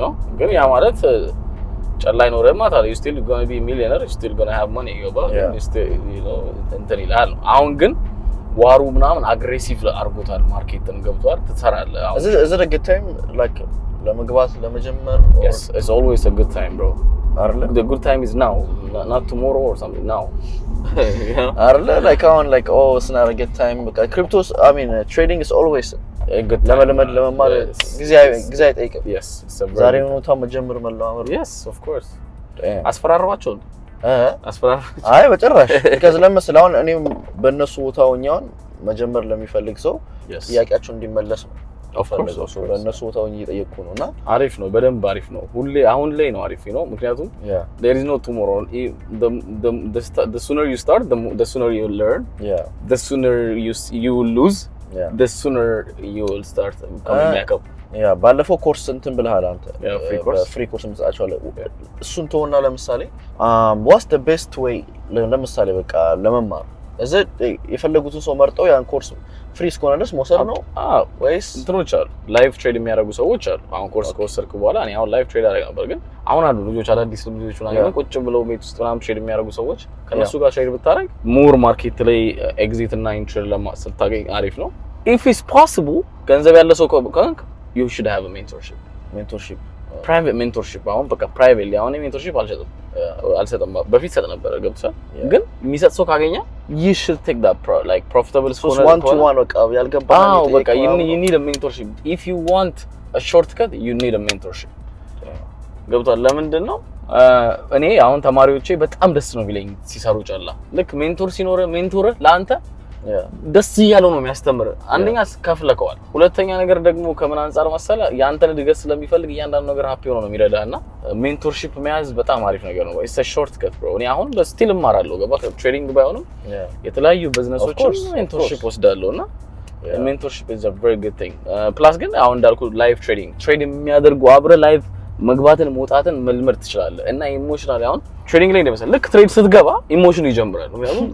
ነው ግን ያ ማለት ጨላይ ኖርህ ማለት you still going to be a millionaire you still going to have money you still you know እንትን ይላል አሁን ግን ዋሩ ምናምን አግሬሲቭ አርጎታል ማርኬትን ገብቷል ትሰራለህ is it a good time like ለመግባት ለመጀመር yes it's always a good time bro the good time is now not tomorrow or something now arle like on like oh it's not a good time because cryptos I mean trading is always a good ለመማር ጊዜ አይጠይቅም yes ዛሬ ነው ተመጀመር መለማመር yes of course አስፈራራዋቸው አይ በጭራሽ because ለምሳሌ አሁን እኔ በእነሱ ቦታውኛውን መጀመር ለሚፈልግ ሰው ጥያቄያቸው እንዲመለስ ነው of course በእነሱ ቦታውኝ እየጠየቁ ነውና አሪፍ ነው በደንብ አሪፍ ነው ሁሌ አሁን ላይ ነው አሪፍ ነው ምክንያቱም there is no tomorrow the sooner you start the sooner you learn the sooner you will lose the sooner you will start coming back up ባለፈው ኮርስ እንትን ብለሃል አንተ ፍሪ ኮርስ ምጽአቻለ እሱን ተወና ለምሳሌ what's the best way ለምሳሌ በቃ ለመማር እዛ የፈለጉትን ሰው መርጠው ያን ኮርስ ፍሪ እስከሆነ ድረስ መውሰድ ነው ወይስ እንትኖች አሉ ላይቭ ትሬድ የሚያደርጉ ሰዎች አሉ አሁን ኮርስ ከወሰድኩ በኋላ እኔ አሁን ላይቭ ትሬድ አደረጋ ነበር ግን አሁን አሉ ልጆች አዳዲስ ልጆች ምናምን ቁጭ ብለው ሜት ውስጥ ምናምን ትሬድ የሚያደርጉ ሰዎች ከነሱ ጋር ትሬድ ብታረግ ሞር ማርኬት ላይ ኤግዚት እና ኢንትሪ ለማስታገኝ አሪፍ ነው if it's possible ገንዘብ ያለ ሰው ከሆንክ you should have a mentorship private mentorship አሁን በቃ ፕራይቬትሊ አሁን mentorship አልሰጠም በፊት ሰጥ ነበር ገብቷል ግን የሚሰጥ ሰው ካገኘ you should take that like profitable so one to one በቃ ያልገባና በቃ you need a mentorship if you want a shortcut you need a mentorship ገብቷል ለምንድን ነው እኔ አሁን ተማሪዎቼ በጣም ደስ ነው የሚለኝ ሲሰሩ ጫላ ልክ ሜንቶር ሲኖር ሜንቶር ለአንተ ደስ ይያለው ነው የሚያስተምር አንደኛ ከፍለከዋል ሁለተኛ ነገር ደግሞ ከምን አንፃር መሰለ ያንተን ድገስ ስለሚፈልግ እያንዳንዱ ነገር ሃፒ ሆኖ ነው የሚረዳና ሜንቶርሺፕ መያዝ በጣም አሪፍ ነገር ነው it's a shortcut bro እኔ አሁን በስቲል እማራለሁ ገባ ትሬዲንግ ባይሆንም የተለያዩ ቢዝነሶችን ሜንቶርሺፕ ወስዳለሁና ሜንቶርሺፕ is a very good thing plus ግን አሁን እንዳልኩ ላይቭ ትሬድ የሚያደርጉ አብረ ላይቭ መግባትን መውጣትን መልመድ ትችላለህ እና ኢሞሽናሊ አሁን ትሬዲንግ ላይ እንደምሳሌ ልክ ትሬድ ስትገባ ኢሞሽን ይጀምራል ምክንያቱም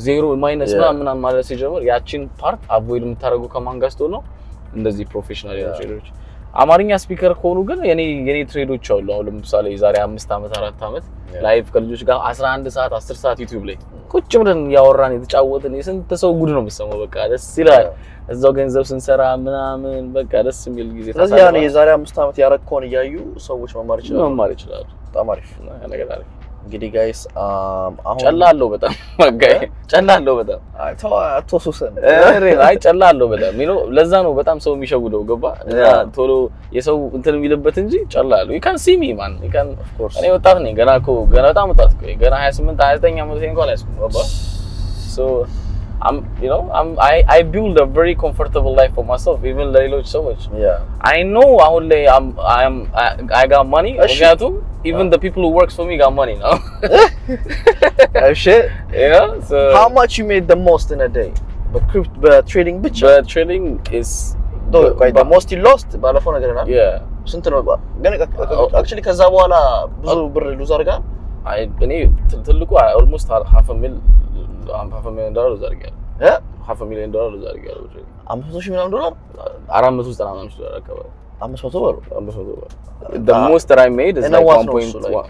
ዜሮ ማይነስ ምናምን ማለት ሲጀምር ያቺን ፓርት አቮይድ የምታደርጉ ከማን ጋር ስትሆን ነው እንደዚህ ፕሮፌሽናል ትሬደሮች አማርኛ ስፒከር ከሆኑ ግን የኔ ትሬዶች አሉ አሁን ለምሳሌ የዛሬ 5 አመት 4 አመት ላይቭ ከልጆች ጋር 11 ሰዓት 10 ሰዓት ዩቲዩብ ላይ ቁጭ ብለን ያወራን የተጫወትን የስንት ሰው ጉድ ነው የምሰማው በቃ ደስ ይላል እዛው ገንዘብ ስንሰራ ምናምን በቃ ደስ የሚል ጊዜ ስለዚህ ያኔ የዛሬ 5 አመት ያረከውን ያዩ ሰዎች መማር ይችላሉ በጣም አሪፍ ነገር አሪፍ እንግዲህ ጋይስ አሁን ጨላለው በጣም ማጋይ ጨላለው በጣም አቶሱሰን አይ ጨላለው በጣም ነው ለዛ ነው በጣም ሰው የሚሸውደው ገባ ቶሎ የሰው እንትን የሚልበት እንጂ ጨላለው you can see me man you can of course እኔ ወጣት ነኝ ገና በጣም ወጣት ገና 28 29 አመት እንኳን አይስኩም ገባ so you know I build a very comfortable life for myself even ለሌሎች ሰዎች I know አሁን ላይ I got money ምክንያቱም even the people who works for me got money now oh shit yeah so how much you made the most in a day but trading bitch but trading is the most you lost ባለፈው ነገር እና ስንት ነው ግን actually ከዛ በኋላ ብዙ ብር ሉዝ አድርጋ እኔ ትልቁ almost half a million ዶላር ዛርጋል $500,000 ዛርጋል $500,000 $490 አካባቢ 500 ብር the most that I made is like 1.1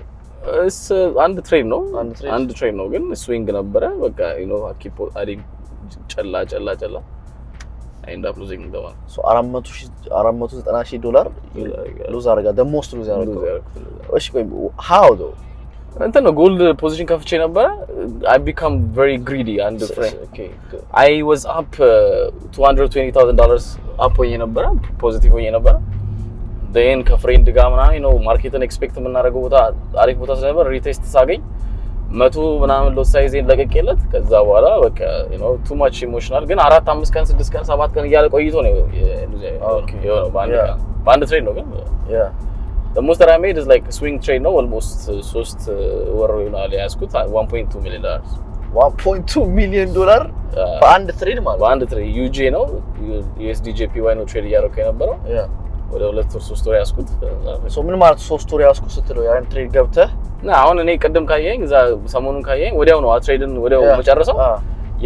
it's አንድ ትሬድ ነው ግን ስዊንግ ነበረ በቃ you know keep adding ጨላ I end up losing the one so $490 lose አረጋ the most lose አረጋ እሺ ቆይ how though እንትን ነው ጎልድ ፖዚሽን ከፍቼ ነበረ I become very greedy and okay good. I was up $220,000 up ሆኜ ነበረ ፖዚቲቭ ሆኜ ነበረ then ከፍሬንድ ጋር ምናምን you know ማርኬትን ኤክስፔክት የምናደርገው ቦታ አሪፍ ቦታ ስለነበር ሪቴስት ሳገኝ 100 ምናምን ሎስ ሳይዜን ለቀቄለት ከዛ በኋላ በቃ you know too much emotional ግን 4 5 ቀን 6 ቀን 7 ቀን እያለ ቆይቶ ነው okay ባንድ ትሬድ ነው ግን yeah the most that I made is like a swing trade no almost 3 ወር ይሆናል ያስኩት $1.2 million $1.2 million በአንድ ትሬድ ማለት በአንድ ትሬድ UJ ነው USDJPY ነው ትሬድ ያደረኩ የነበረው ወደ 2 ወር 3 ወር ያስኩት so ምን ማለት 3 ወር ያስኩት ስትለው ያን ትሬድ ገብተህ አሁን እኔ ቀደም ካየኝ እዛ ሰሞኑን ካየኝ ወዲያው ነው ትሬድን ወዲያው መጨረሰው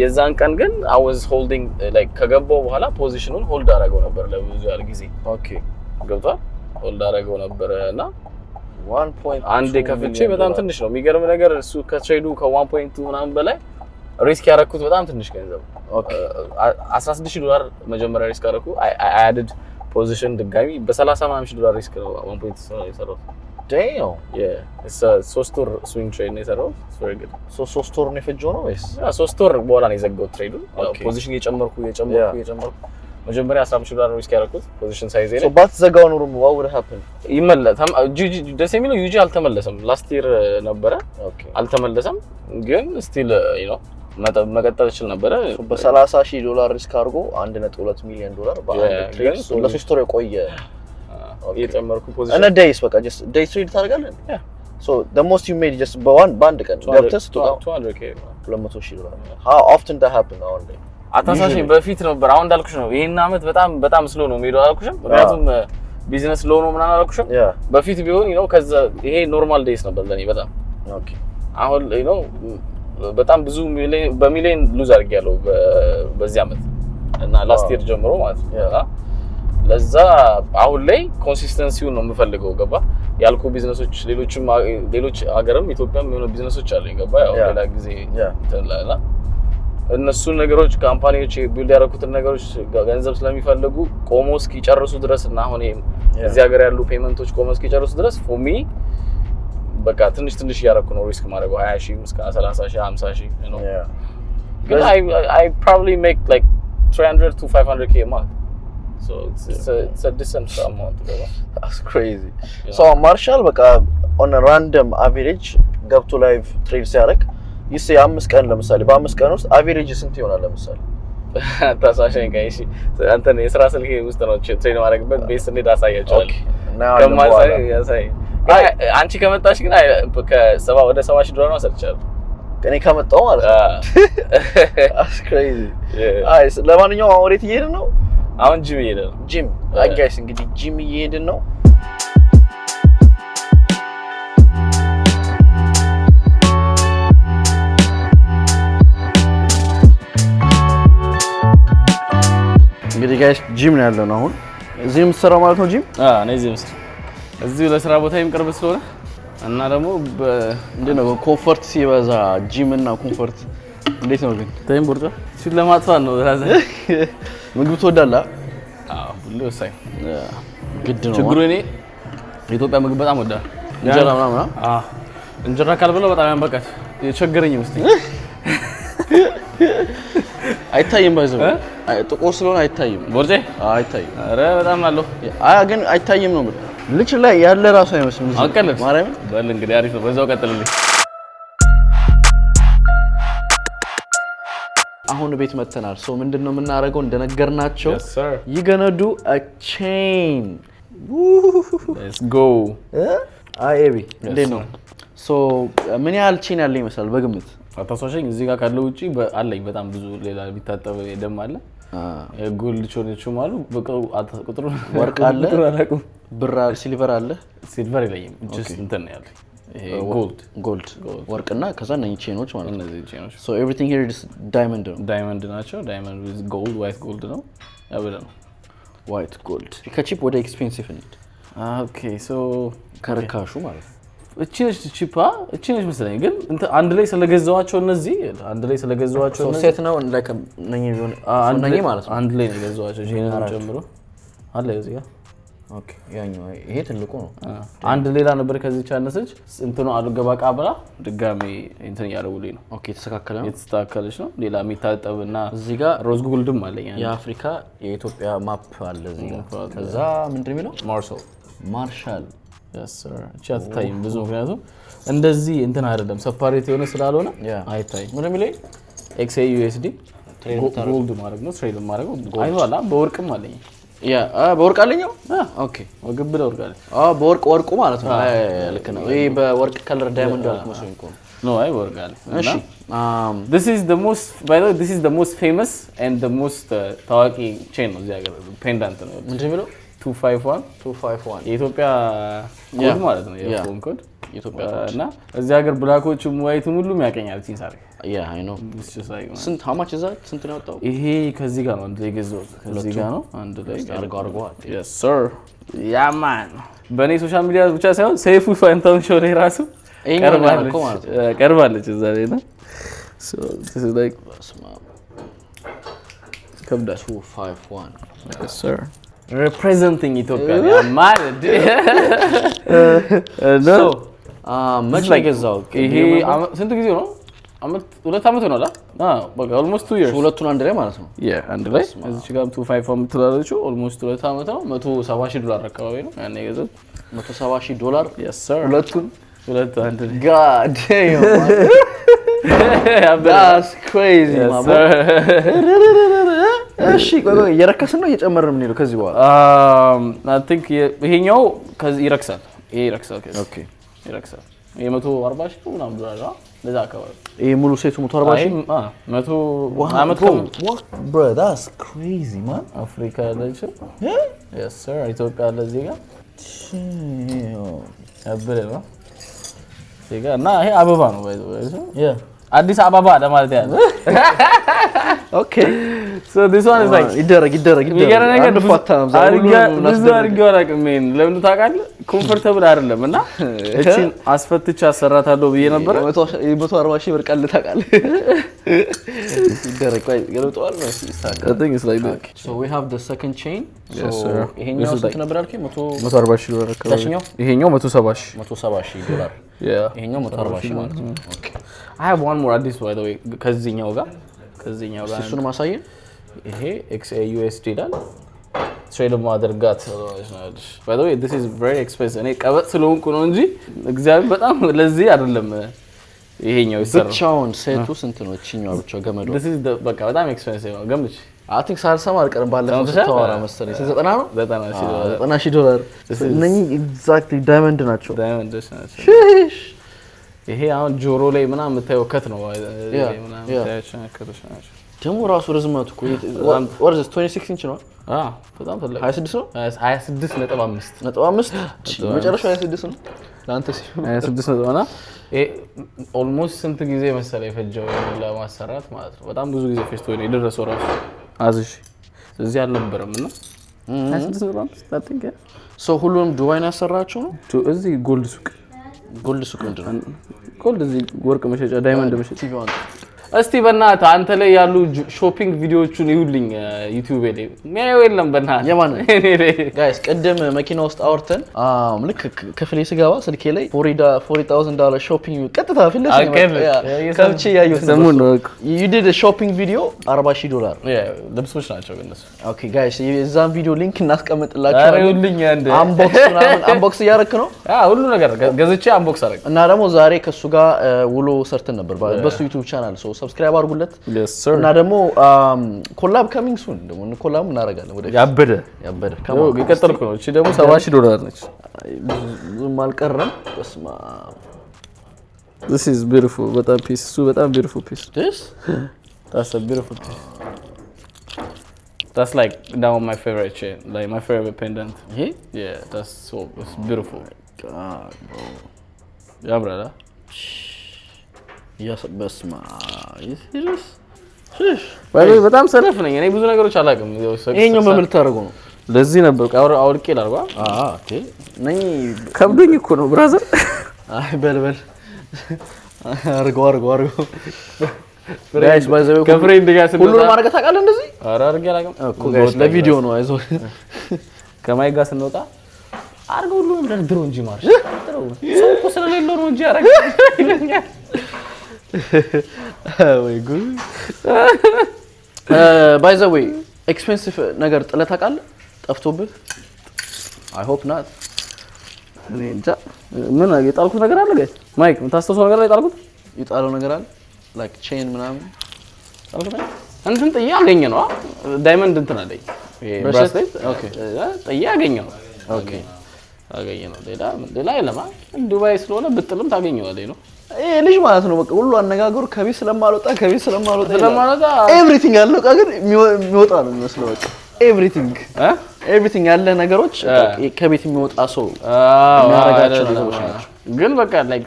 የዛን ቀን ግን I was holding like ከገባው በኋላ ፖዚሽኑን ሆልድ አደረገው ነበር ለብዙ ያለ ጊዜ ኦኬ ገብቷል ሆልድ አደረገው ነበርና 1.2 አንዴ ከፍቼ በጣም ትንሽ ነው የሚገርም ነገር እሱ ከትሬዱ ከ1.2 ምናምን በላይ ሪስክ ያደረኩት በጣም ትንሽ ገንዘብ ኦኬ $16 መጀመሪያ ሪስክ አደረኩ I added position ድጋሚ $30 ምናምን ሪስክ ነው 1.2 የሰራው damn yeah it's a 3 ወር swing trade ነው የሰራው it's very good so 3 ወር ነው የፈጀው ነው ወይስ 3 ወር በኋላ ነው የዘጋው ትሬዱ ፖዚሽን እየጨመርኩ መጀመሪያ $15 ሪስክ ያደረኩት ፖዚሽን ሳይዝ ላይ so ባትዘጋው ነው what would happen ደስ የሚለው ዩጂ አልተመለሰም ላስት ይር ነበረ አልተመለሰም ግን still you know መቀጠል ይችላል ነበረ $30,000 ሪስክ አድርጎ $1.2 ሚሊዮን በአንድ ትሬድ ለሶስት ወር የቆየ የጨመርኩ ፖዚሽን እና days በቃ just day trade ታደርጋለህ so the most you made just በአንድ ቀን ገብተህ $200K $200,000 how often that happen አሁን ላይ አታሳሽኝ በፊት ነበር አሁን እንዳልኩሽ ነው ይሄን አመት በጣም ስሎ ነው የሚሄደው አልኩሽም ምክንያቱም ቢዝነስ ስሎ ነው ምናምን አልኩሽም በፊት ቢሆን you know ከዛ ይሄ ኖርማል ዴይስ ነበር ለኔ በጣም ኦኬ አሁን you know በጣም ብዙ በሚሊዮን ሉዝ አድርጌያለሁ በዚህ አመት እና ላስት ይር ጀምሮ ማለት ነው ለዛ አሁን ላይ ኮንሲስተንሲውን ነው የምፈልገው ገባ ያልኩ ቢዝነሶች ሌሎች ሀገርም ኢትዮጵያም የሆነ ቢዝነሶች አሉኝ ገባ ያው ሌላ ጊዜ ተላላ እነሱ ነገሮች ካምፓኒዎች ቢልድ ያደረኩት ነገሮች ገንዘብ ስለሚፈልጉ ቆሞ እስኪጨርሱ ድረስ እና አሁን እዚህ ሀገር ያሉ ፔመንቶች ቆሞ እስኪጨርሱ ድረስ for me በቃ ትንሽ ያደረኩ ነው ሪስክ ማድረግ 20,000 እስከ 30,000 50,000 you know but I probably make like 300 to 500K a month so it's a decent amount that's crazy so Marshall በቃ on a random average ገብቶ ላይቭ ትሬድ ሲያደርግ ይሄ 5 ቀን ለምሳሌ በ5 ቀን ውስጥ አቨሬጅ ስንት ይሆናል ለምሳሌ ታሳሽኝ ጋይስ አንተ ነው የሥራ ስልክ ውስጥ ነው ትሬድ ማድረግበት ቤስ እንዴ ዳሳያቸዋል ከማሳይ ያሳይ አንቺ ከመጣሽ ግን ከ70 ወደ $70,000 ነው ሰርቻለሁ ከኔ ከመጣው ማለት that's crazy አይ ለማንኛውም አሁን ወዴት እየሄድን ነው አሁን ጂም እየሄድን ነው ጂም ጋይስ እንግዲህ ጂም እየሄድን ነው እንግዲህ ጋይስ ጂም ነው ያለው አሁን እዚህ የምትሰራው ማለት ነው ጂም እኔ እዚህ ለስራ ቦታዬም ቅርብ ስለሆነ እና ደግሞ እንዴት ነው ኮምፎርት ሲበዛ ጂም እና ኮምፎርት እንዴት ነው ግን ታይም ቦርጫ ሲል ለማጥፋት ነው ራሴ ምግብ ትወዳለህ ሁሉ ወሳኝ ግድ ነው ችግሩ እኔ የኢትዮጵያ ምግብ በጣም ወዳለሁ እንጀራ ምናምን እንጀራ ካልበላው በጣም ያንበቃት የቸገረኝ መስሎኝ አይታይም ባይዘው ጥቁር ስለሆነ አይታይም ቦርጬ አይታይም ኧረ በጣም አለው ግን አይታይም ነው ልጅ ላይ ያለ ራሱ አይመስልም አቀለስ ማርያም በል እንግዲህ አሪፍ ነው በዛው ቀጥልልኝ አሁን ቤት መተናል ሶ ምንድነው የምናደርገው እንደነገርናቸው you gonna do a chain let's go ኤቢ እንዴት ነው ሶ ምን ያህል ቼን ያለ ይመስላል በግምት አታሳሽኝ እዚህ ጋር ካለው ውጪ አለኝ በጣም ብዙ ሌላ ቢታጠብ ደም አለ የጎልድ ቾኔቹም አሉ ቁጥሩ ወርቅ አለ ብር ሲልቨር አለ ሲልቨር የለኝም just እንትን ያለ ይሄ ጎልድ ወርቅና ከዛ እነኚህ ቼኖች ማለት ነው እነዚህ ቼኖች so everything here is diamond ናቸው diamond with gold white gold ነው ያበለ ነው ዋይት ጎልድ ከቺፕ ወደ ኤክስፔንሲቭ ነው ኦኬ ሶ ከርካሹ ማለት ነው እቺ ነች መሰለኝ ግን አንድ ላይ ስለገዛዋቸው እነዚህ አንድ ላይ ስለገዛዋቸው እነዚህ ሴት ነው ላይክ ነኝ ቢሆን ነኝ ማለት ነው አንድ ላይ ነው የገዛዋቸው ጄኔራል ጨምሮ አለ እዚህ ጋር ኦኬ ያኛው ይሄ ትልቁ ነው አንድ ሌላ ነበር ከዚህ ቻነሰች እንትኑ አልገባቃ ብላ ድጋሚ እንትን ያረውልኝ ነው ኦኬ ተስተካከለ ነው የተስተካከለች ነው ሌላ የሚታጠብና እዚህ ጋር ሮዝ ጎልድም አለኝ የአፍሪካ የኢትዮጵያ ማፕ አለ እዚህ ጋር ከዛ ምንድነው የሚለው ማርሻል yes sir ቻት ታይም ብዙ ምክንያቱም እንደዚህ እንትን አይደለም ሰፓሬት የሆነ ስላልሆነ አይታይ ምን የሚለኝ XAUSD ጎልድ ማለት ነው ትሬድ ማለት ነው አይዋላ በወርቅም አለኝ በወርቅ አለኛው ኦኬ ወግብ ለወርቅ አለ ወርቁ ማለት ነው ልክ ነው ይሄ በወርቅ ከለር ዳይመንድ አልኩ መስሎኝ እኮ ነው አይ ወርቅ አለ እሺ this is the most by the way this is the most famous and the most ታዋቂ ቼን ነው እዚህ ሀገር ፔንዳንት ነው ምንድነው የሚለው 251 የኢትዮጵያ ኮድ ማለት ነው የፎን ኮድ ኢትዮጵያ እና እዚህ ሀገር ብላኮችም ዋይትም ሁሉም ያቀኛል ሲንሳር I know ስንት how much is that ስንት ነው ያወጣው ይሄ ከዚህ ጋር ነው አንድ ላይ ገዛው ከዚህ ጋር ነው አንድ ላይ አርጓል yes sir yeah man በኔ ሶሻል ሚዲያ ብቻ ሳይሆን ሰይፉ ፋንታውን ሾው ላይ ራሱ ቀርባለች እዛ ላይ ነው so this is like come that 251 yes sir representing Ethiopia yeah man so much like ገዛው ይሄ ስንት ጊዜ ነው አመት 2 አመት ነው በቃ almost 2 years ሁለቱን አንድ ላይ ማለት ነው አንድ ላይ እዚህ ጋር 251 ትላለችው almost 2 አመት ነው $170,000 አካባቢ ነው ያኔ ገዛው $170,000 yes sir ሁለቱ አንድ ላይ god damn that's crazy man እሺ ቆይ እየረከስን ነው እየጨመርን ነው ከዚህ በኋላ I think ይሄኛው ከዚህ ይረክሳል ኦኬ ይረክሳል $140,000 ምናምን ዶላር ለዛ አካባቢ ይሄ ሙሉ ሴቱ 140,000 100 አመት what bro that's crazy man አፍሪካ ለች yes sir ኢትዮጵያ ለዚህ ጋር አብረ ነው ሲጋ እና ይሄ አበባ ነው ባይዘው አዲስ አበባ ለማለት ያለ okay so this one is like ይደረግ ነገር ፈታም ብዙ አድርገው አላውቅም ለምን ታውቃለህ ኮምፎርታብል አይደለም እና እቺን አስፈትቻ አሰራታለሁ ብዬ ነበር 140,000 ብር ቀል ታውቃለህ ይደረግ ቆይ ገለውጣል ነው I think it's like that so we have the second chain yes sir ይሄኛው ስንት ነበር አልከኝ $140,000 አካባቢ ይሄኛው $170,000 yeah ይሄኛው 140,000 ማለት ነው okay I have one more addis by the way ከዚህኛው ጋር እሱን ማሳየን ይሄ XAUSD ይላል ትሬድ ማድረጋት by the way this is very expensive እኔ ቀበጥ ስለሆንኩ ነው እንጂ እግዚአብሔር በጣም ለዚህ አይደለም ይሄኛው ይሰራው ብቻውን ሴቱ ስንት ነው እቺኛው ብቻው ገመዱ this is the በቃ በጣም expensive ነው ገምች I think ሳልሰማ አልቀርም ባለፈው ተዋራ መሰለኝ 90 ነው $90,000 እነኚህ exactly diamond ናቸው ይሄ አሁን ጆሮ ላይ ምናምን የምታየው ከት ነው ምናምን ታያቸው ከቶች ናቸው ደግሞ ራሱ ርዝመቱ እኮ what is 26 inch ነው በጣም ትልቅ 26 ነው 26.5 መጨረሻው 26 ነው ላንተ ሲሆን 26 ነው ይሄ ኦልሞስት ስንት ጊዜ መሰለ የፈጀው ለማሰራት ማለት ነው በጣም ብዙ ጊዜ ፈጅቶ ነው የደረሰው ራሱ አዝሽ እዚህ አልነበረም እና 26.5 I think so ሁሉም ዱባይ ነው ያሰራቸው ነው እዚህ ጎልድ ሱቅ ምንድነው ጎልድ እዚህ ወርቅ መሸጫ ዳይመንድ መሸጫ እስቲ በእናትህ አንተ ላይ ያሉ ሾፒንግ ቪዲዮዎቹን ይሁልኝ ዩቲዩብ ላይ ማየው የለም በእናትህ የማን ጋይስ ቀደም መኪና ውስጥ አውርተን ልክ ክፍሌ ስገባ ስልኬ ላይ $40,000 ሾፒንግ ቀጥታ ፍለሽ ከብቼ ያዩት ነው you did a shopping video $40,000 ልብሶች ናቸው እነሱ ኦኬ ጋይስ የዛን ቪዲዮ ሊንክ እናስቀምጥላችኋለን ይሁልኝ አንዴ አንቦክስ ያረክ ነው ሁሉ ነገር ገዝቼ አንቦክስ አረክ እና ደግሞ ዛሬ ከሱ ጋር ውሎ ሰርተን ነበር በሱ ዩቲዩብ ቻናል ሶ ሰብስክራይብ አድርጉለት yes sir እና ደግሞ ኮላብ coming soon ደግሞ ኮላብ እናደርጋለን ወደ ያበደ ይቀጥልኩ ነው እቺ ደግሞ $70,000 ነች ዝም አልቀረም በስማ this is beautiful በጣም piece ሱ በጣም beautiful piece that's a beautiful piece that's like now my favorite chain like my favorite pendant yeah that's so it's beautiful god bro yeah brother yes በስማ በጣም ሰነፍ ነኝ እኔ ብዙ ነገሮች አላውቅም ይሄኛው ምን ልታደርጉ ነው ለዚህ ነበር አውልቄ ላርባ ኦኬ ነኝ ከብዶኝ እኮ ነው ብራዘር አይ በልበል አርጎ ጋይስ ባይዘው ከፍሬንድ ጋር ስንመጣ ሁሉንም ማድረግ ታውቃለህ እንደዚህ ኧረ አድርጌ አላውቅም እኮ ጋይስ ለቪዲዮ ነው አይዞህ ከማይ ጋር ስንወጣ አርገው ሁሉንም ድሮ እንጂ ማርሽ ድሮ ሰው እኮ ስለሌለው ነው እንጂ አረጋ ይለኛል ወይ ጉድ ባይዘው ኤክስፔንሲቭ ነገር ጥለህ ታውቃለህ ጠፍቶብህ አይ ሆፕ ናት እኔ እንጃ ምን የጣልኩት ነገር አለ ጋይስ ማይክ የምታስተውሰው ነገር ላይ ጣልኩት የጣለው ነገር አለ ላይክ ቼን ምናምን ጣልኩት እንትን ጥያ አገኘ ነው ዳይመንድ እንትን አለኝ ይሄ ብራስሌት ኦኬ ጥያ አገኘ ነው ኦኬ አገኘ ነው ሌላ የለማ ዱባይ ስለሆነ ብጥልም ታገኘዋለህ ነው ይሄ ልጅ ማለት ነው በቃ ሁሉ አነጋገሩ ከቤት ስለማልወጣ ስለማልወጣ ኤቭሪቲንግ ያለው በቃ ግን የሚወጣ ነው የሚመስለው በቃ ኤቭሪቲንግ ያለ ነገሮች ከቤት የሚወጣ ሰው የሚያረጋቸው ነገሮች ናቸው ግን በቃ ላይክ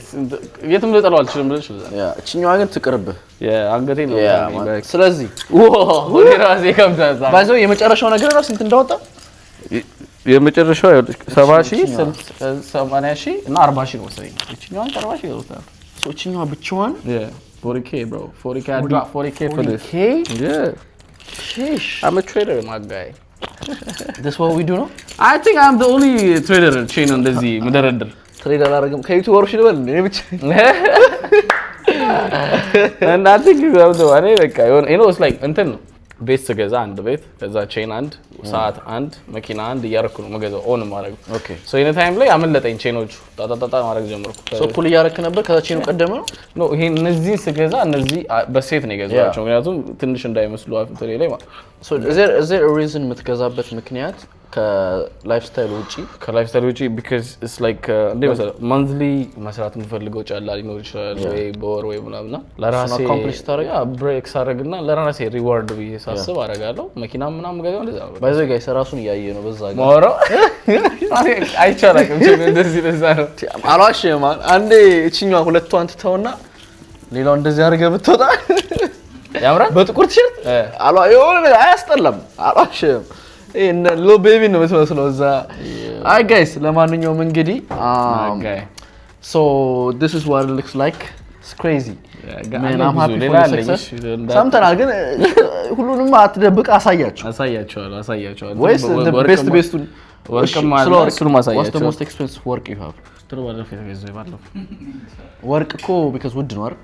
የትም ልጠላው አልችልም ብለሽ ያ እቺኛዋ ግን ትቅርብህ አንገቴ ነው ስለዚህ ወደ ራሴ ከምታዛ ባይዘው የመጨረሻው ነገር ነው ስንት እንዳወጣ የመጨረሻው 70,000 80,000 እና 40,000 ነው መሰለኝ እቺኛዋን 40,000 ይወጣል እቺኛዋ ብቻዋን 40k bro 40k I drop 40k for this yeah sheesh I'm a trader my guy this what we do no I think I'm the only trader chain on this መደረደር ትሬድ አላረግም ከዩቲዩበሮች ልበል እኔ ብቻ and I think you have the one like you know it's like እንትን ነው ቤት ስገዛ አንድ ቤት ከዛ ቼን አንድ ሰዓት አንድ መኪና አንድ እያረኩ ነው መገዛው ኦን ማድረግ ኦኬ ሶ ኢን ታይም ላይ አመለጠኝ ቼኖቹ ታታታታ ማድረግ ጀመርኩ ሶ ፑል እያረክ ነበር ከዛ ቼኑ ቀደመ ነው ኖ ይሄ እነዚህ ስገዛ እነዚህ በሴት ነው የገዛቸው ምክንያቱም ትንሽ እንዳይመስሉ አፍተሪ ላይ ማለት ሶ is there a reason የምትገዛበት ምክንያት ከላይፍስታይል ውጪ because it's like እንደ መሰለ monthly መስራት የምፈልገው ጫላ ሊኖር ይችላል ወይ በወር ወይ ምናምና ለራሴ accomplish ታረጋ ብሬክስ አረግና ለራሴ ሪዋርድ ብዬ ሳስብ አረጋለሁ መኪና ምናምን ገዛው እንደዛ ነው ባይዘው ጋይስ ራሱን ያያየ ነው በዛ ጋር ሞሮ አይቻላልም ቼን እንደዚህ ለዛ ነው አሏሽም አንዴ እቺኛዋ ሁለቷን ትተውና ሌላው እንደዚህ አርገህ ብትወጣ ያምራል በጥቁር ቲሸርት አሏ የሆነ አያስጠላም አሏሽም እና ሎ ቤቢ ነው የምትመስለው እዛ አይ ጋይስ ለማንኛውም እንግዲህ so this is what it looks like it's crazy man I'm happy for the success sometimes ግን ሁሉንም አትደብቅ አሳያቸዋለሁ ወይስ the best ወርቅም አለ እሱን ማሳያቸው what's the most expensive work you have ወርቅ እኮ because ውድ ነው አይደል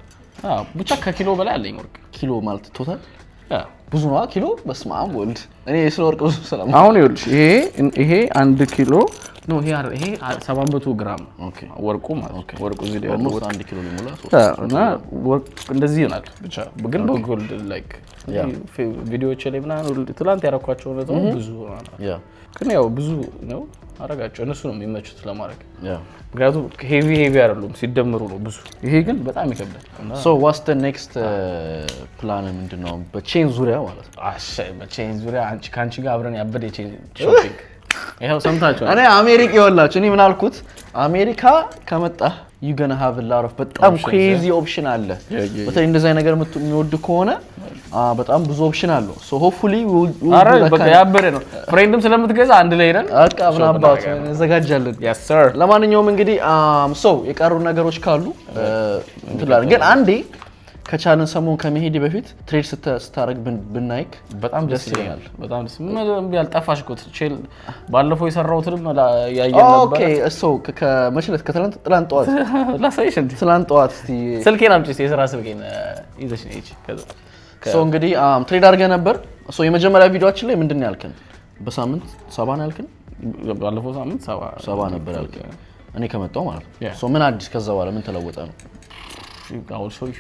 ብቻ ከኪሎ በላይ አለኝ ወርቅ ኪሎ ማለት ቶታል ብዙ ነው ኪሎ በስማም ወልድ እኔ ስለ ወርቅ ብዙ ሰላም አሁን ይኸውልሽ ይሄ 1 ኪሎ ነው ይሄ 700 ግራም ኦኬ ወርቁ ማለት ወርቁ እዚህ ላይ ነው 1 ኪሎ ሊሞላ እና ወርቅ እንደዚህ ይሆናል ብቻ ግን በጎልድ ላይክ ቪዲዮዎች ላይ ምናምን ትላንት ያረኳቸው ነው ብዙ ያ ግን ያው ብዙ ነው አረጋቸው እነሱ ነው የሚመቹት ለማድረግ ያ ምክንያቱም ሄቪ አይደሉም ሲደምሩ ነው ብዙ ይሄ ግን በጣም ይከብዳል so what's the next plan ምንድነው በቼን ዙሪያ ማለት ነው በቼን ዙሪያ ካንቺ ጋር አብረን ያበደ ቼን ሾፒንግ ይሄው ሰምታችሁ እኔ አሜሪካ ይወላችሁ እኔ ምን አልኩት አሜሪካ ከመጣ you gonna have a lot of በጣም crazy option አለ በተለይ እንደዛ ነገር የሚወድ ከሆነ በጣም ብዙ ኦፕሽን አለው so hopefully we'll በቃ ያበረ ነው ፍሬንድም ስለምትገዛ አንድ ላይ ሄደን አቃ ምናባቱ እንዘጋጃለን yes sir ለማንኛውም እንግዲህ so የቀሩ ነገሮች ካሉ እንትላል ግን አንዴ ከቻለን ሰሞን ከመሄድ በፊት ትሬድ ስታረግ ብናይክ በጣም ደስ ይላል በጣም ደስ ምንም ያልጠፋሽ እኮ ቼል ባለፈው የሰራውትንም ያያየን ነበር ኦኬ so ከመችለት ከትላንት ጠዋት ላሳይሽ እንዴ ትላንት ጠዋት እስቲ ስልኬን አምጪ የሥራ ስልኬን ይዘሽ ነይ ከዛ so እንግዲህ ትሬድ አድርገ ነበር so የመጀመሪያ ቪዲዮአችን ላይ ምንድነው ያልከን በሳምንት 70 ነው ያልከን ባለፈው ሳምንት 70 ነበር ያልከን እኔ ከመጣው ማለት ነው so ምን አዲስ ከዛ በኋላ ምን ተለወጠ ነው አሁን ሾይ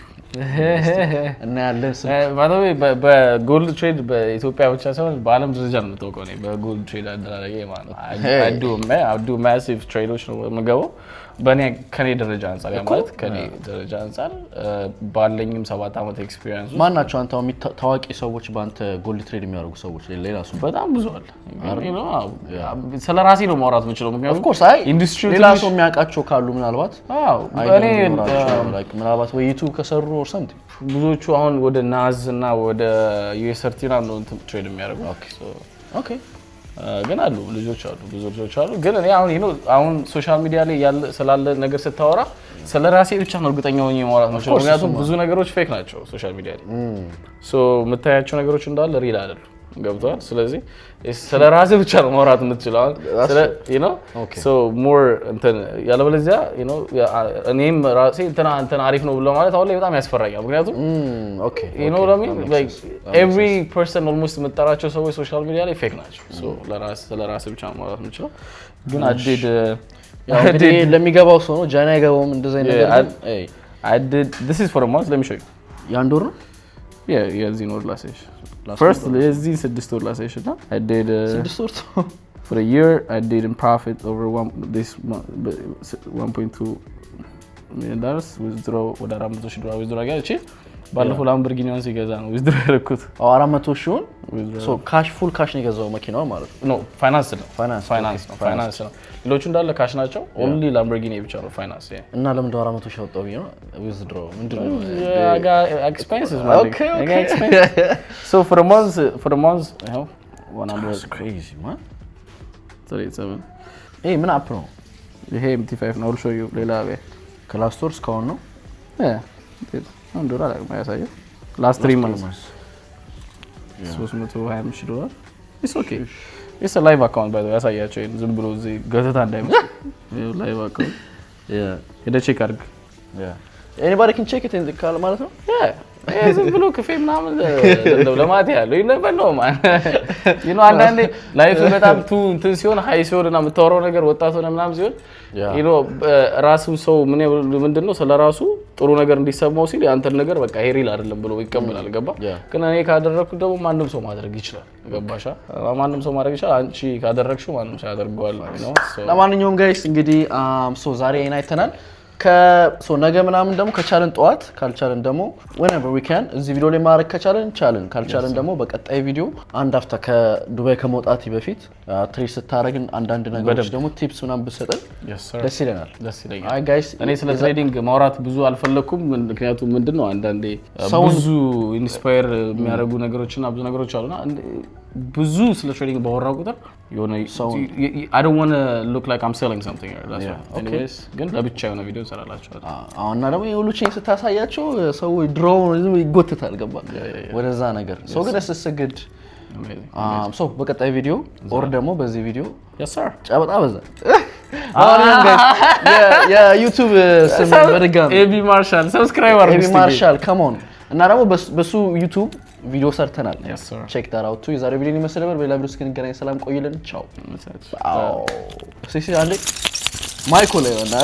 እና ያለን ባለቤ በጎልድ ትሬድ በኢትዮጵያ ብቻ ሳይሆን በአለም ደረጃ ነው የምታውቀው ነው በጎልድ ትሬድ አደራረገ ማለት አዱ ማሲቭ ትሬዶች ነው የምገባው በእኔ ከኔ ደረጃ አንፃር ማለት ከኔ ደረጃ አንፃር ባለኝም 7 አመት ኤክስፒሪየንስ ማን ናቸው አንተ ታዋቂ ሰዎች ባንተ ጎልድ ትሬድ የሚያደርጉ ሰዎች ሌላ ሰው በጣም ብዙ አለ ስለራሴ ነው ማውራት የምችለው ምክንያቱም ኦፍ ኮርስ አይ ኢንዱስትሪ ሌላ ሰው የሚያውቃቸው ካሉ ምናልባት እኔ ምናልባት ወይ ዩቲዩብ ከሰሩ or something ብዙዎቹ አሁን ወደ ናዝ እና ወደ ዩኤስ30 ነው እንትን ትሬድ የሚያደርጉ ኦኬ ግን አሉ ልጆች አሉ ብዙ ልጆች አሉ ግን እኔ አሁን ሶሻል ሚዲያ ላይ ያለ ስላለ ነገር ስታወራ ስለራሴ ብቻ ነው እርግጠኛ ሆኜ ማውራት ነው ምክንያቱም ብዙ ነገሮች ፌክ ናቸው ሶሻል ሚዲያ ላይ ሶ የምታያቸው ነገሮች እንዳለ ሪል አይደሉም ገብቷል ስለዚህ ስለራሴ ብቻ ነው ማውራት የምትችለው so more እንትን ያለበለዚያ እኔም ራሴ እንትን አሪፍ ነው ብሎ ማለት አሁን ላይ በጣም ያስፈራኛል ምክንያቱም what I mean like every person almost የምትጠራቸው ሰዎች ሶሻል ሚዲያ ላይ ፌክ ናቸው so ስለራሴ ብቻ ነው ማውራት የምችለው ግን I did ለሚገባው ሰው ነው ጃና አይገባውም እንደዛ ነገር I did this is for a month let me show you ያንዶር ነው የዚህ ነው ላሴሽ first ለዚህ 6 ወር ላሴሽ እና I did 6 ወር for a year I did in profit over 1.2 million dollars withdraw ወደ $400,000 withdraw ያቺ ባለፈው ላምበርጊኒውን ሲገዛ ነው withdraw ያደረኩት 400,000 so cash full cash ነው የገዛው መኪናው ማለት ነው finance ነው ሌሎቹ እንዳለ ካሽ ናቸው only ላምበርጊኒ ብቻ ነው finance እና ለምን 400,000 ወጣው ነው withdraw ምንድነው expenses okay so for a month you know 100 crazy man 37 ምን አፕ ነው ይሄ MT5 ነው show you ሌላ ክላስ ስቶርስ ካውን ነው $1 ያሳየው last 3 months $320,000 it's okay it's a live account by the way ያሳያቸው ዝም ብሎ እዚህ ገተታ እንዳይመስል live account ሄደ ቼክ አድርግ anybody can check it in the call ማለት ነው ዝም ብሎ ክፌ ምናምን ለማት ያለው ይነበር ነው ማን አንዳንዴ ላይፍ በጣም እንትን ሲሆን ሃይ ሲሆን እና የምታወራው ነገር ወጣት ሆነ ምናምን ሲሆን ራሱ ሰው ምንድነው ስለራሱ ጥሩ ነገር እንዲሰማው ሲል ያንተን ነገር በቃ ሄሪል አይደለም ብሎ ይቀበላል ገባ ግን እኔ ካደረኩት ደግሞ ማንንም ሰው ማድረግ ይችላል ገባሻ ማንንም ሰው ማድረግ ይችላል አንቺ ካደረግሽው ማንንም ሰው ያደርገዋል ነው ለማንኛውም ጋይስ እንግዲህ ሶ ዛሬ አይተናል ነገ ምናምን ደግሞ ከቻለን ጧት ካልቻለን ደግሞ whenever we can እዚህ ቪዲዮ ላይ ማድረግ ከቻለን ካልቻለን ደግሞ በቀጣይ ቪዲዮ አንድ አፍታ ከዱባይ ከመውጣት በፊት ትሪት ስታረግን አንዳንድ ነገሮች ደግሞ ቲፕስ ምናምን ብትሰጠን ደስ ይለናል አይ ጋይስ እኔ ስለ ትሬዲንግ ማውራት ብዙ አልፈለኩም ምክንያቱም ምንድነው አንዳንዴ ብዙ ኢንስፓየር የሚያደርጉ ነገሮችና ብዙ ነገሮች አሉና ብዙ ስለ ትሬዲንግ ባወራው ቁጥር የሆነ I don't want to look like I'm selling something that's why anyways ግን ለብቻ የሆነ ቪዲዮ ሰራላችኋል እና ደግሞ የሁሉ ቼን ስታሳያቸው ሰው ድሮው ይጎትታል ገባ ወደዛ ነገር ሰው ግን እስስግድ so በቀጣይ ቪዲዮ ኦር ደግሞ በዚህ ቪዲዮ yes sir ጨበጣ በዛ የዩቲዩብ ስም በድጋሚ AB Marshall subscribe አድርጉ AB Marshall come on እና ደግሞ በሱ ዩቲዩብ ቪዲዮ ሰርተናል ቼክ ዳት አውት የዛሬ ቪዲዮ ይመስል ነበር በሌላ ቪዲዮ እስክንገናኝ ሰላም ቆይልን ቻው ሲሲ አንዴ ማይኮ ላይ ወና